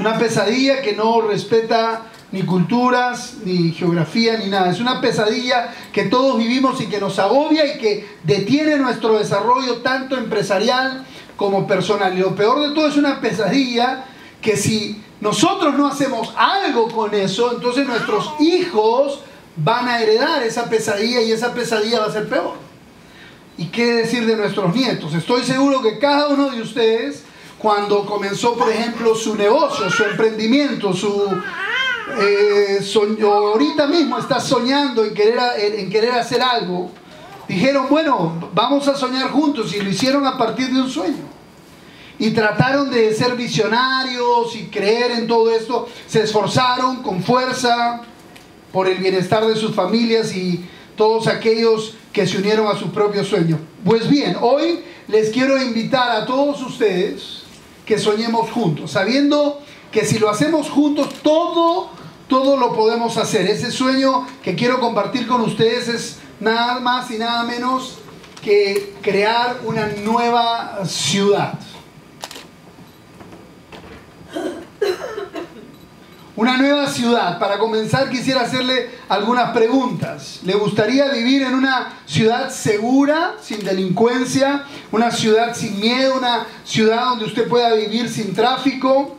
Una pesadilla que no respeta ni culturas, ni geografía, ni nada. Es una pesadilla que todos vivimos y que nos agobia y que detiene nuestro desarrollo tanto empresarial como personal. Y lo peor de todo, es una pesadilla que si nosotros no hacemos algo con eso, entonces nuestros hijos van a heredar esa pesadilla y esa pesadilla va a ser peor. ¿Y qué decir de nuestros nietos? Estoy seguro que cada uno de ustedes, cuando comenzó, por ejemplo, su negocio, su emprendimiento, ahorita mismo está soñando en querer hacer algo, dijeron, bueno, vamos a soñar juntos, y lo hicieron a partir de un sueño. Y trataron de ser visionarios y creer en todo esto, se esforzaron con fuerza por el bienestar de sus familias y todos aquellos que se unieron a su propio sueño. Pues bien, hoy les quiero invitar a todos ustedes que soñemos juntos, sabiendo que si lo hacemos juntos, todo lo podemos hacer. Ese sueño que quiero compartir con ustedes es nada más y nada menos que crear una nueva ciudad. Una nueva ciudad. Para comenzar, quisiera hacerle algunas preguntas. ¿Le gustaría vivir en una ciudad segura, sin delincuencia? ¿Una ciudad sin miedo? ¿Una ciudad donde usted pueda vivir sin tráfico?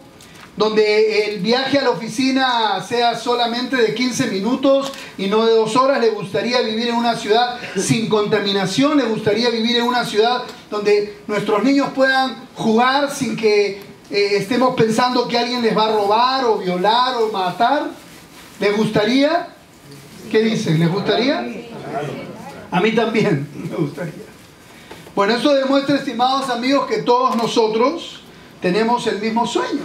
¿Donde el viaje a la oficina sea solamente de 15 minutos y no de 2 horas? ¿Le gustaría vivir en una ciudad sin contaminación? ¿Le gustaría vivir en una ciudad donde nuestros niños puedan jugar sin que estemos pensando que alguien les va a robar o violar o matar? ¿Les gustaría? ¿Qué dicen? ¿Les gustaría? A mí también me gustaría. Bueno, eso demuestra, estimados amigos, que todos nosotros tenemos el mismo sueño,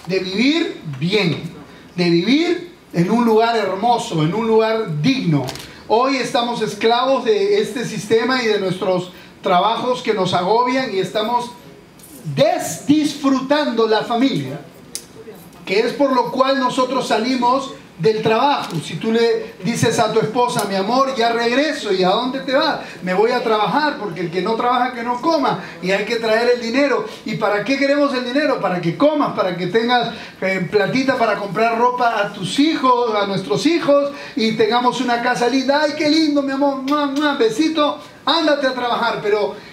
de vivir bien, de vivir en un lugar hermoso, en un lugar digno. Hoy estamos esclavos de este sistema y de nuestros trabajos que nos agobian, y estamos disfrutando la familia, que es por lo cual nosotros salimos del trabajo. Si tú le dices a tu esposa, mi amor, ya regreso, ¿y a dónde te vas? Me voy a trabajar, porque el que no trabaja que no coma, y hay que traer el dinero. ¿Y para qué queremos el dinero? Para que comas, para que tengas platita para comprar ropa a tus hijos, a nuestros hijos, y tengamos una casa linda. ¡Ay, qué lindo, mi amor! Besito, ándate a trabajar. Pero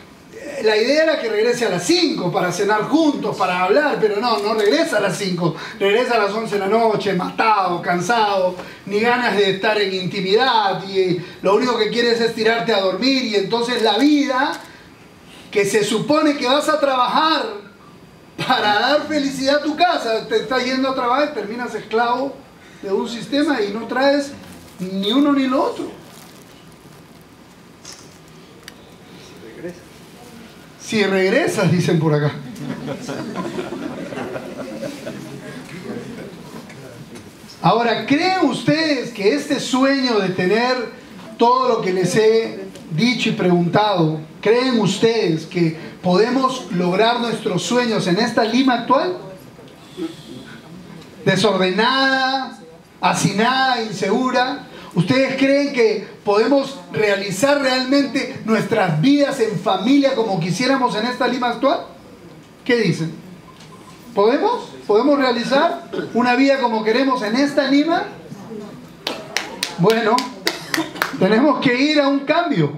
la idea era que regrese a las 5 para cenar juntos, para hablar, pero no regresa a las 5, regresa a las 11 de la noche, matado, cansado, ni ganas de estar en intimidad, y lo único que quieres es tirarte a dormir. Y entonces la vida, que se supone que vas a trabajar para dar felicidad a tu casa, te estás yendo a trabajar y terminas esclavo de un sistema y no traes ni uno ni lo otro. Si regresas, dicen por acá. Ahora, ¿creen ustedes que este sueño de tener todo lo que les he dicho y preguntado, creen ustedes que podemos lograr nuestros sueños en esta Lima actual? Desordenada, hacinada, insegura. ¿Ustedes creen que podemos realizar realmente nuestras vidas en familia como quisiéramos en esta Lima actual? ¿Qué dicen? ¿Podemos? ¿Podemos realizar una vida como queremos en esta Lima? Bueno, tenemos que ir a un cambio.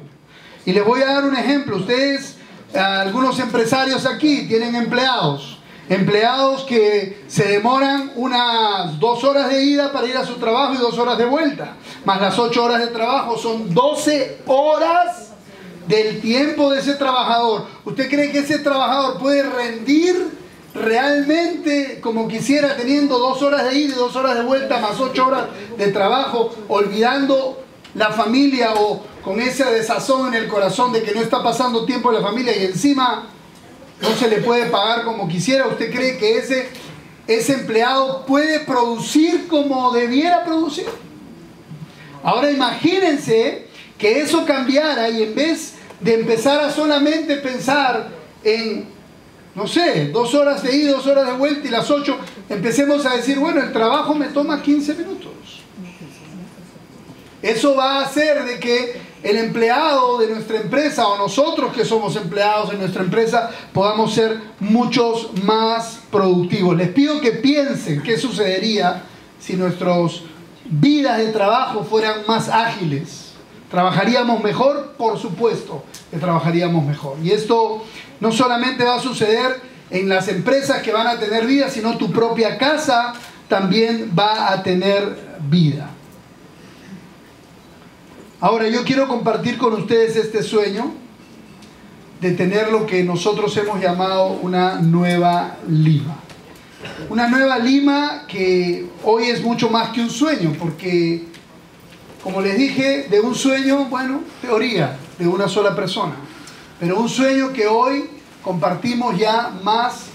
Y les voy a dar un ejemplo. Ustedes, algunos empresarios aquí, tienen empleados. Empleados que se demoran unas 2 horas de ida para ir a su trabajo y 2 horas de vuelta. Más las 8 horas de trabajo. Son 12 horas del tiempo de ese trabajador. ¿Usted cree que ese trabajador puede rendir realmente como quisiera, teniendo 2 horas de ida y 2 horas de vuelta, más 8 horas de trabajo, olvidando la familia o con ese desazón en el corazón de que no está pasando tiempo en la familia y encima no se le puede pagar como quisiera? ¿Usted cree que ese empleado puede producir como debiera producir? Ahora imagínense que eso cambiara y en vez de empezar a solamente pensar en, no sé, 2 horas de ida, 2 horas de vuelta y las 8, empecemos a decir, bueno, el trabajo me toma 15 minutos. Eso va a hacer de que el empleado de nuestra empresa o nosotros que somos empleados de nuestra empresa podamos ser muchos más productivos. Les pido que piensen qué sucedería si nuestras vidas de trabajo fueran más ágiles. ¿Trabajaríamos mejor? Por supuesto que trabajaríamos mejor. Y esto no solamente va a suceder en las empresas que van a tener vida, sino tu propia casa también va a tener vida. Ahora yo quiero compartir con ustedes este sueño de tener lo que nosotros hemos llamado una nueva Lima. Una nueva Lima que hoy es mucho más que un sueño, porque, como les dije, de un sueño, bueno, teoría, de una sola persona. Pero un sueño que hoy compartimos ya más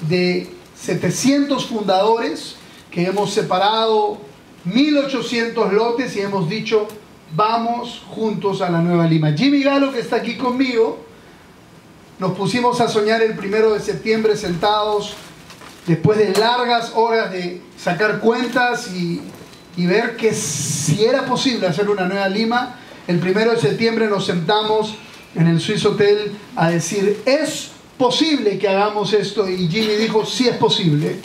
de 700 fundadores, que hemos separado 1800 lotes y hemos dicho, vamos juntos a la nueva Lima. Jimmy Galo, que está aquí conmigo, nos pusimos a soñar el 1 de septiembre sentados, después de largas horas de sacar cuentas y ver que si era posible hacer una nueva Lima. El 1 de septiembre nos sentamos en el Swiss Hotel a decir, ¿es posible que hagamos esto? Y Jimmy dijo, sí es posible.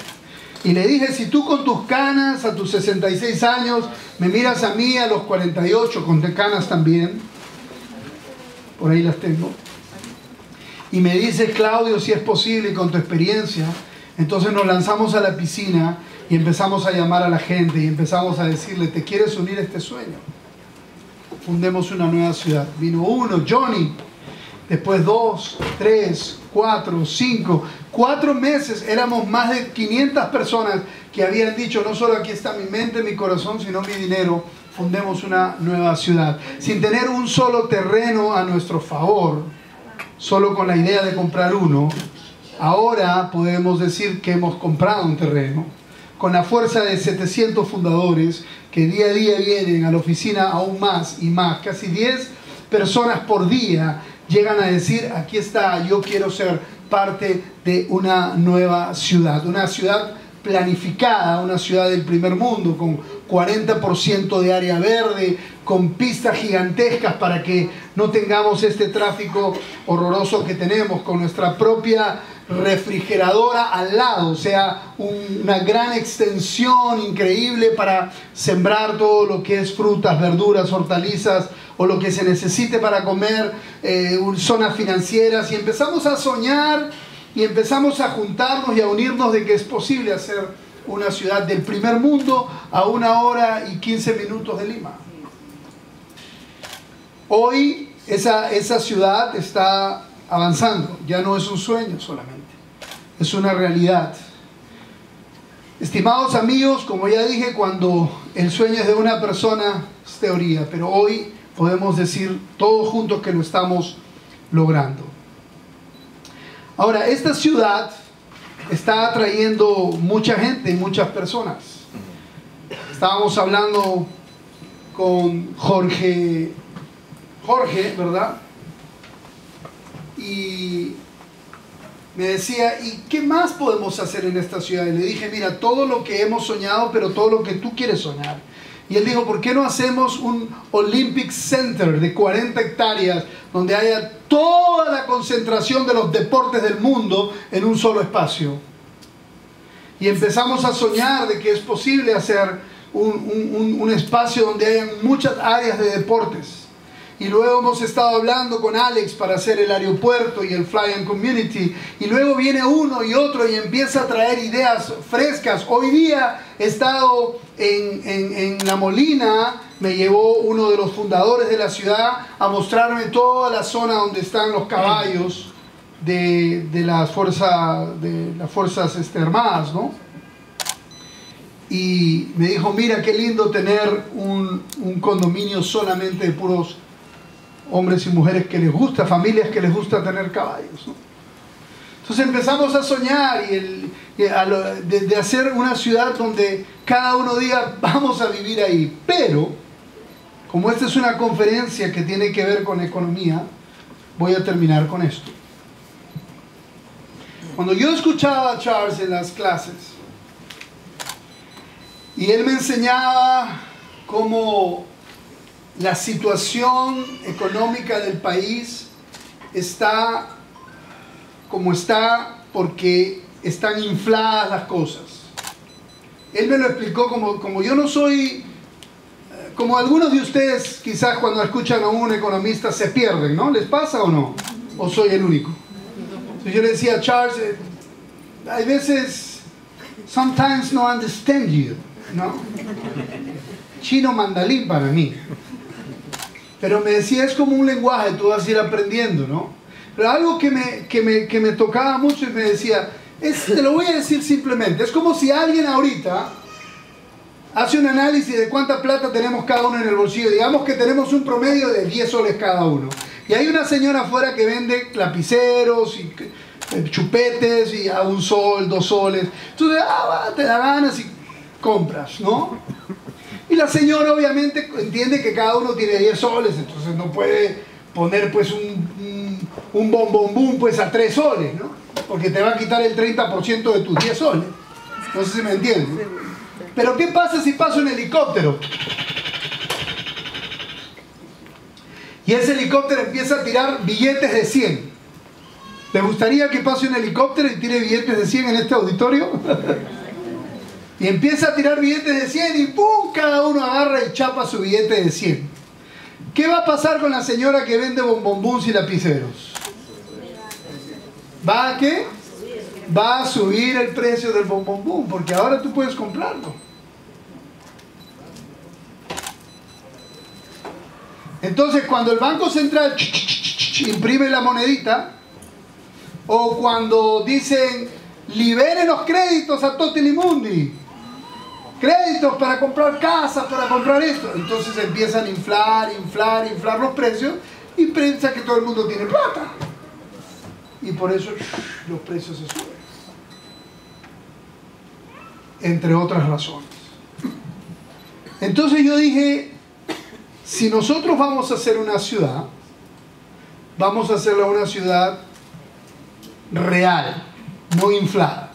Y le dije, si tú con tus canas a tus 66 años me miras a mí a los 48 con canas también, por ahí las tengo, y me dices, Claudio, si es posible con tu experiencia, entonces nos lanzamos a la piscina y empezamos a llamar a la gente y empezamos a decirle, ¿te quieres unir a este sueño? Fundemos una nueva ciudad. Vino uno, Johnny, después 2, 3, 4, 5, 4 meses, éramos más de 500 personas que habían dicho, no solo aquí está mi mente, mi corazón, sino mi dinero, fundemos una nueva ciudad. Sin tener un solo terreno a nuestro favor, solo con la idea de comprar uno, ahora podemos decir que hemos comprado un terreno, con la fuerza de 700 fundadores que día a día vienen a la oficina aún más y más, casi 10 personas por día llegan a decir, aquí está, yo quiero ser parte de una nueva ciudad, una ciudad planificada, una ciudad del primer mundo, con 40% de área verde, con pistas gigantescas para que no tengamos este tráfico horroroso que tenemos, con nuestra propia refrigeradora al lado, o sea, una gran extensión increíble para sembrar todo lo que es frutas, verduras, hortalizas o lo que se necesite para comer, zonas financieras, y empezamos a soñar y empezamos a juntarnos y a unirnos de que es posible hacer una ciudad del primer mundo a 1 hora y 15 minutos de Lima. Hoy esa ciudad está avanzando, ya no es un sueño solamente, es una realidad. Estimados amigos, como ya dije, cuando el sueño es de una persona es teoría, pero hoy podemos decir todos juntos que lo estamos logrando. Ahora, esta ciudad está atrayendo mucha gente, muchas personas. Estábamos hablando con Jorge, ¿verdad? Y me decía, ¿y qué más podemos hacer en esta ciudad? Y le dije, mira, todo lo que hemos soñado, pero todo lo que tú quieres soñar. Y él dijo, ¿por qué no hacemos un Olympic Center de 40 hectáreas donde haya toda la concentración de los deportes del mundo en un solo espacio? Y empezamos a soñar de que es posible hacer un espacio donde hayan muchas áreas de deportes. Y luego hemos estado hablando con Alex para hacer el aeropuerto y el Fly and Community. Y luego viene uno y otro y empieza a traer ideas frescas. Hoy día he estado en La Molina. Me llevó uno de los fundadores de la ciudad a mostrarme toda la zona donde están los caballos de las fuerzas armadas, ¿no? Y me dijo, mira qué lindo tener un condominio solamente de puros hombres y mujeres que les gusta, familias que les gusta tener caballos, ¿no? Entonces empezamos a soñar de hacer una ciudad donde cada uno diga, vamos a vivir ahí. Pero, como esta es una conferencia que tiene que ver con economía, voy a terminar con esto. Cuando yo escuchaba a Charles en las clases, y él me enseñaba cómo la situación económica del país está como está porque están infladas las cosas. Él me lo explicó como yo no soy, como algunos de ustedes quizás cuando escuchan a un economista se pierden, ¿no? ¿Les pasa o no? ¿O soy el único? Entonces yo le decía a Charles, hay veces, sometimes no understand you, ¿no? Chino mandarín para mí. Pero me decía, es como un lenguaje, tú vas a ir aprendiendo, ¿no? Pero algo que me tocaba mucho y me decía, te lo voy a decir simplemente, es como si alguien ahorita hace un análisis de cuánta plata tenemos cada uno en el bolsillo. Digamos que tenemos un promedio de 10 soles cada uno. Y hay una señora afuera que vende lapiceros y chupetes y a 1 sol, 2 soles. Entonces, te da ganas y compras, ¿no? Y la señora obviamente entiende que cada uno tiene 10 soles, entonces no puede poner pues un bombombum pues a 3 soles, ¿no? Porque te va a quitar el 30% de tus 10 soles. No sé si me entienden. Pero ¿qué pasa si pasa un helicóptero? Y ese helicóptero empieza a tirar billetes de 100. ¿Le gustaría que pase un helicóptero y tire billetes de 100 en este auditorio? Y empieza a tirar billetes de 100 y ¡pum! Cada uno agarra y chapa su billete de 100. ¿Qué va a pasar con la señora que vende bombombuns y lapiceros? ¿Va a qué? Va a subir el precio del bombombum, porque ahora tú puedes comprarlo. Entonces, cuando el Banco Central imprime la monedita, o cuando dicen, liberen los créditos a Totilimundi, créditos para comprar casas, para comprar esto, entonces empiezan a inflar los precios y piensa que todo el mundo tiene plata. Y por eso los precios se suben. Entre otras razones. Entonces yo dije, si nosotros vamos a hacer una ciudad, vamos a hacerla una ciudad real, no inflada.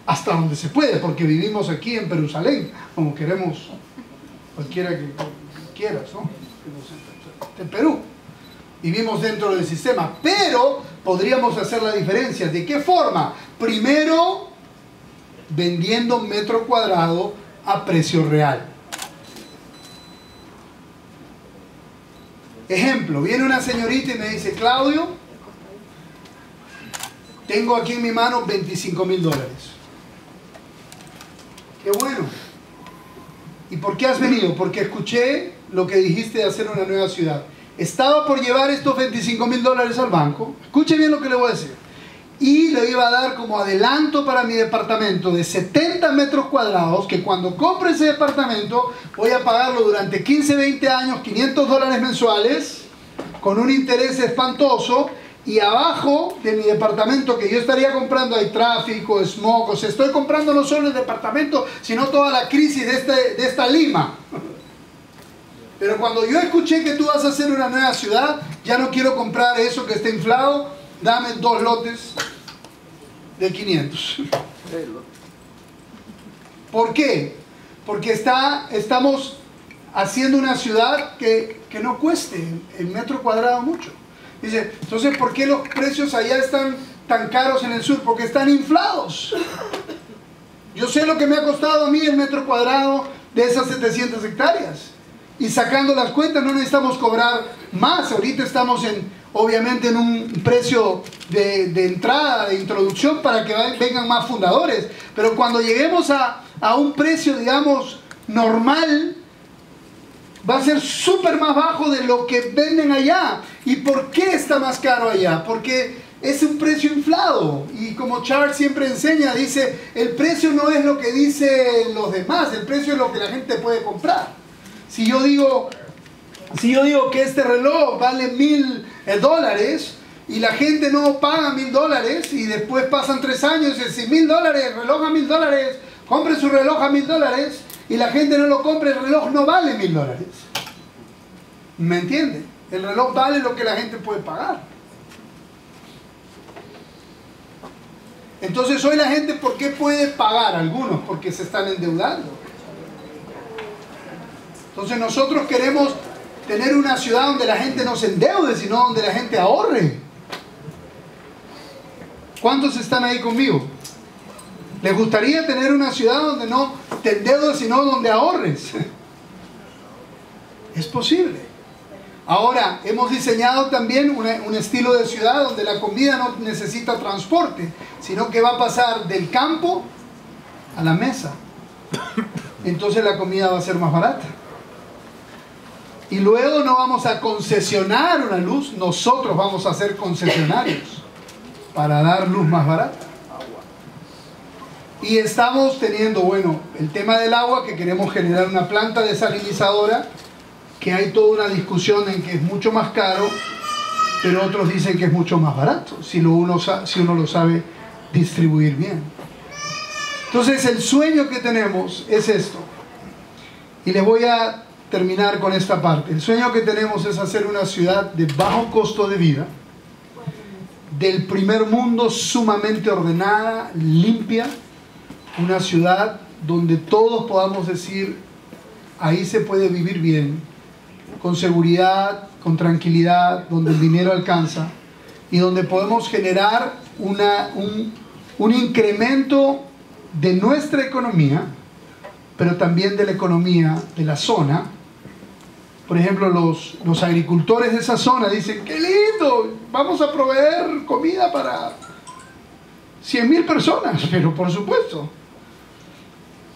Hasta donde se puede, porque vivimos aquí en Jerusalén, como queremos cualquiera que quieras, ¿no? En Perú. Vivimos dentro del sistema, pero podríamos hacer la diferencia. ¿De qué forma? Primero, vendiendo metro cuadrado a precio real. Ejemplo, viene una señorita y me dice, Claudio, tengo aquí en mi mano $25.000. Qué bueno. ¿Y por qué has venido? Porque escuché lo que dijiste de hacer una nueva ciudad. Estaba por llevar estos $25.000 al banco. Escuche bien lo que le voy a decir. Y le iba a dar como adelanto para mi departamento de 70 metros cuadrados, que cuando compre ese departamento voy a pagarlo durante 15, 20 años, $500 mensuales, con un interés espantoso. Y abajo de mi departamento que yo estaría comprando hay tráfico, smog, o sea, estoy comprando no solo el departamento, sino toda la crisis de esta Lima. Pero cuando yo escuché que tú vas a hacer una nueva ciudad, ya no quiero comprar eso que está inflado, dame 2 lotes de 500. ¿Por qué? Porque estamos haciendo una ciudad que no cueste el metro cuadrado mucho. Dice, entonces, ¿por qué los precios allá están tan caros en el sur? Porque están inflados. Yo sé lo que me ha costado a mí el metro cuadrado de esas 700 hectáreas. Y sacando las cuentas no necesitamos cobrar más. Ahorita estamos obviamente en un precio de entrada, de introducción para que vengan más fundadores. Pero cuando lleguemos a un precio, digamos, normal, va a ser súper más bajo de lo que venden allá. ¿Y por qué está más caro allá? Porque es un precio inflado. Y como Charles siempre enseña, dice, el precio no es lo que dicen los demás, el precio es lo que la gente puede comprar. Si yo digo que este reloj vale $1,000 y la gente no paga $1,000 y después pasan 3 años y dicen $1,000, reloj a $1,000, compre su reloj a $1,000 y la gente no lo compra, el reloj no vale $1,000. ¿Me entiende? El reloj vale lo que la gente puede pagar. Entonces hoy la gente, ¿por qué puede pagar? Algunos, porque se están endeudando. Entonces nosotros queremos tener una ciudad donde la gente no se endeude, sino donde la gente ahorre. ¿Cuántos están ahí conmigo? ¿Les gustaría tener una ciudad donde no te endeudes, sino donde ahorres? Es posible. Ahora, hemos diseñado también un estilo de ciudad donde la comida no necesita transporte, sino que va a pasar del campo a la mesa. Entonces la comida va a ser más barata. Y luego no vamos a concesionar una luz, nosotros vamos a ser concesionarios para dar luz más barata. Y estamos teniendo, bueno, el tema del agua, que queremos generar una planta desalinizadora, que hay toda una discusión en que es mucho más caro, pero otros dicen que es mucho más barato, si uno lo sabe distribuir bien. Entonces el sueño que tenemos es esto. Y les voy a terminar con esta parte. El sueño que tenemos es hacer una ciudad de bajo costo de vida, del primer mundo, sumamente ordenada, limpia, una ciudad donde todos podamos decir, ahí se puede vivir bien, con seguridad, con tranquilidad, donde el dinero alcanza y donde podemos generar un incremento de nuestra economía, pero también de la economía de la zona. Por ejemplo, los agricultores de esa zona dicen, ¡qué lindo! Vamos a proveer comida para 100.000 personas, pero por supuesto.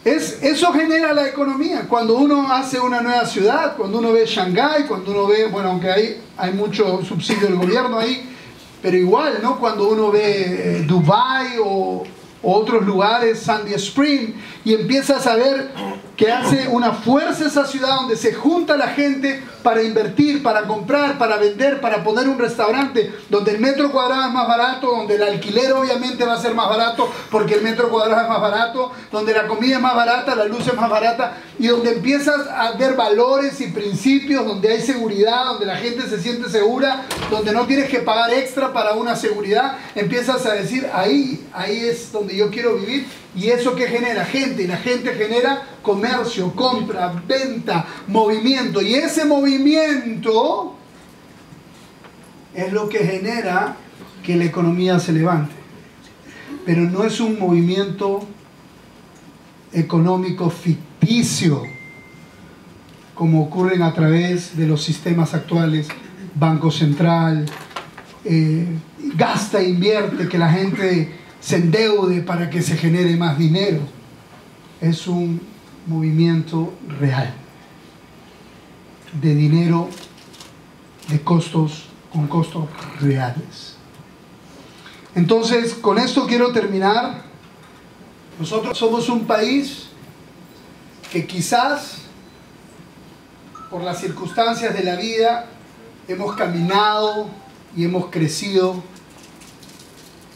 Eso genera la economía. Cuando uno hace una nueva ciudad, cuando uno ve Shanghái, cuando uno ve, bueno, aunque hay mucho subsidio del gobierno ahí, pero igual, ¿no? Cuando uno ve Dubái o otros lugares, Sandy Spring, y empiezas a ver que hace una fuerza esa ciudad donde se junta la gente para invertir, para comprar, para vender, para poner un restaurante, donde el metro cuadrado es más barato, donde el alquiler obviamente va a ser más barato porque el metro cuadrado es más barato, donde la comida es más barata, la luz es más barata, y donde empiezas a ver valores y principios, donde hay seguridad, donde la gente se siente segura, donde no tienes que pagar extra para una seguridad, empiezas a decir, ahí es donde yo quiero vivir. ¿Y eso qué genera? Gente, y la gente genera comercio, compra, venta, movimiento, y ese movimiento es lo que genera que la economía se levante. Pero no es un movimiento económico ficticio como ocurren a través de los sistemas actuales, Banco Central, gasta e invierte, que la gente se endeude para que se genere más dinero. Es un movimiento real de dinero, de costos, con costos reales. Entonces, con esto quiero terminar. Nosotros somos un país que quizás por las circunstancias de la vida hemos caminado y hemos crecido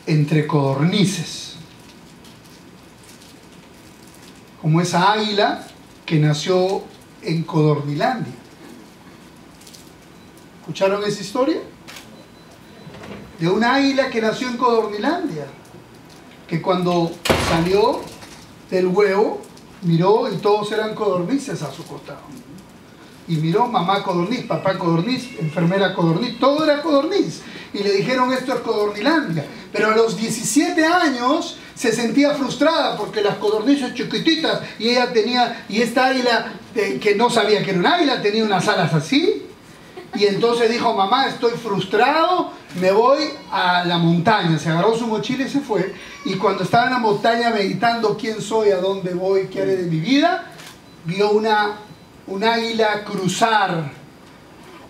entre codornices, como esa águila que nació en Codornilandia. ¿Escucharon esa historia? De una águila que nació en Codornilandia, que cuando salió del huevo miró y todos eran codornices a su costado. Y miró mamá codorniz, papá codorniz, enfermera codorniz, todo era codorniz. Y le dijeron, esto es Codornilandia. Pero a los 17 años se sentía frustrada porque las codornices chiquititas y ella tenía, y esta águila que no sabía que era un águila, tenía unas alas así. Y entonces dijo, mamá, estoy frustrado, me voy a la montaña. Se agarró su mochila y se fue. Y cuando estaba en la montaña meditando quién soy, a dónde voy, qué haré de mi vida, vio un águila cruzar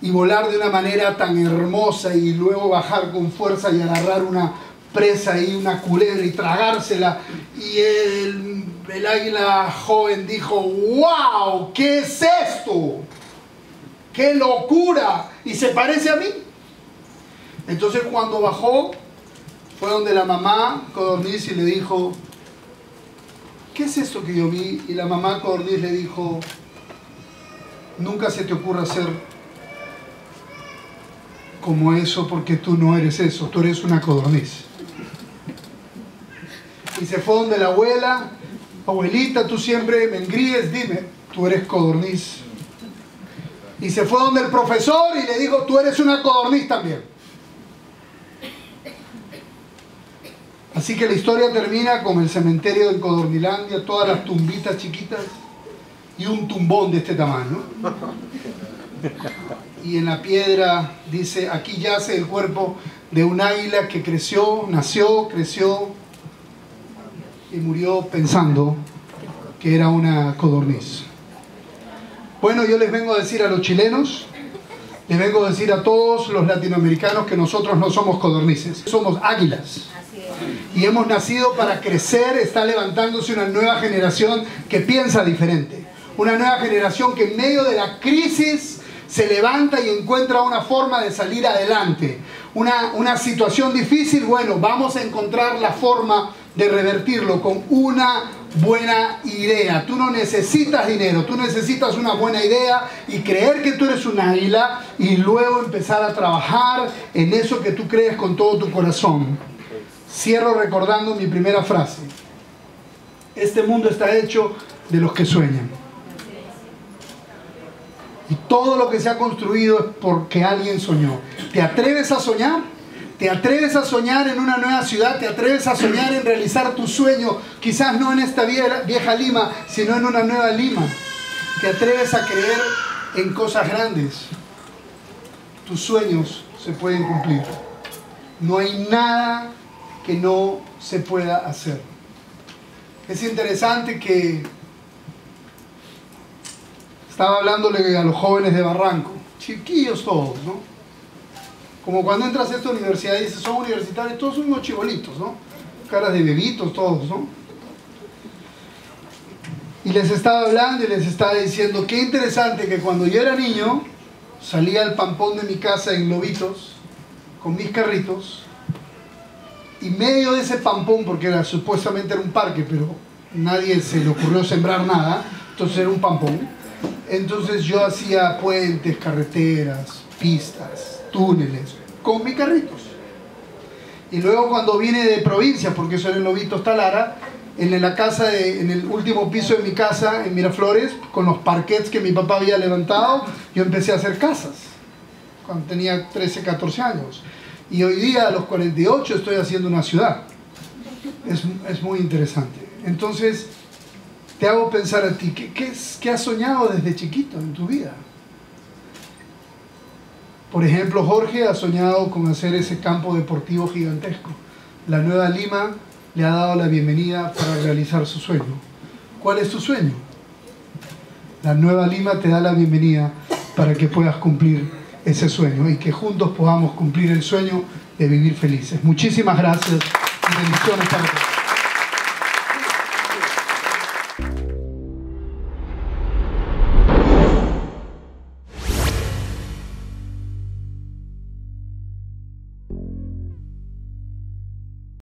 y volar de una manera tan hermosa y luego bajar con fuerza y agarrar una presa y una culebra y tragársela. Y el águila joven dijo, ¡wow! ¿Qué es esto? ¡Qué locura! Y se parece a mí. Entonces cuando bajó, fue donde la mamá codorniz y le dijo, ¿qué es esto que yo vi? Y la mamá codorniz le dijo, nunca se te ocurra ser como eso porque tú no eres eso, tú eres una codorniz. Y se fue donde la abuela, abuelita, tú siempre me engríes, dime, tú eres codorniz. Y se fue donde el profesor y le dijo, tú eres una codorniz también. Así que la historia termina con el cementerio de Codornilandia, todas las tumbitas chiquitas y un tumbón de este tamaño. Y en la piedra dice, aquí yace el cuerpo de un águila que creció, nació, creció y murió pensando que era una codorniz. Bueno, yo les vengo a decir a los chilenos, les vengo a decir a todos los latinoamericanos que nosotros no somos codornices, somos águilas. Y hemos nacido para crecer, está levantándose una nueva generación que piensa diferente. Una nueva generación que en medio de la crisis se levanta y encuentra una forma de salir adelante. Una situación difícil, bueno, vamos a encontrar la forma de revertirlo con una buena idea. Tú no necesitas dinero, tú necesitas una buena idea y creer que tú eres un águila y luego empezar a trabajar en eso que tú crees con todo tu corazón. Cierro recordando mi primera frase. Este mundo está hecho de los que sueñan. Y todo lo que se ha construido es porque alguien soñó. ¿Te atreves a soñar? ¿Te atreves a soñar en una nueva ciudad? ¿Te atreves a soñar en realizar tu sueño? Quizás no en esta vieja Lima, sino en una nueva Lima. ¿Te atreves a creer en cosas grandes? Tus sueños se pueden cumplir. No hay nada que no se pueda hacer. Es interesante que estaba hablándole a los jóvenes de Barranco, chiquillos todos, ¿no? Como cuando entras a esta universidad y dices, son universitarios, todos son unos chibolitos, ¿no? Caras de bebitos todos, ¿no? Y les estaba hablando y les estaba diciendo, qué interesante que cuando yo era niño, salía al pampón de mi casa en Lobitos, con mis carritos, y medio de ese pampón, porque supuestamente era un parque, pero nadie se le ocurrió sembrar nada, entonces era un pampón. Entonces yo hacía puentes, carreteras, pistas, túneles, con mis carritos. Y luego cuando vine de provincia, porque eso era en Lobitos Talara, en la casa, en el último piso de mi casa, en Miraflores, con los parquets que mi papá había levantado, yo empecé a hacer casas, cuando tenía 13, 14 años. Y hoy día, a los 48, estoy haciendo una ciudad. Es muy interesante. Entonces, te hago pensar a ti, ¿qué has soñado desde chiquito en tu vida? Por ejemplo, Jorge ha soñado con hacer ese campo deportivo gigantesco. La Nueva Lima le ha dado la bienvenida para realizar su sueño. ¿Cuál es tu sueño? La Nueva Lima te da la bienvenida para que puedas cumplir ese sueño y que juntos podamos cumplir el sueño de vivir felices. Muchísimas gracias y bendiciones para todos.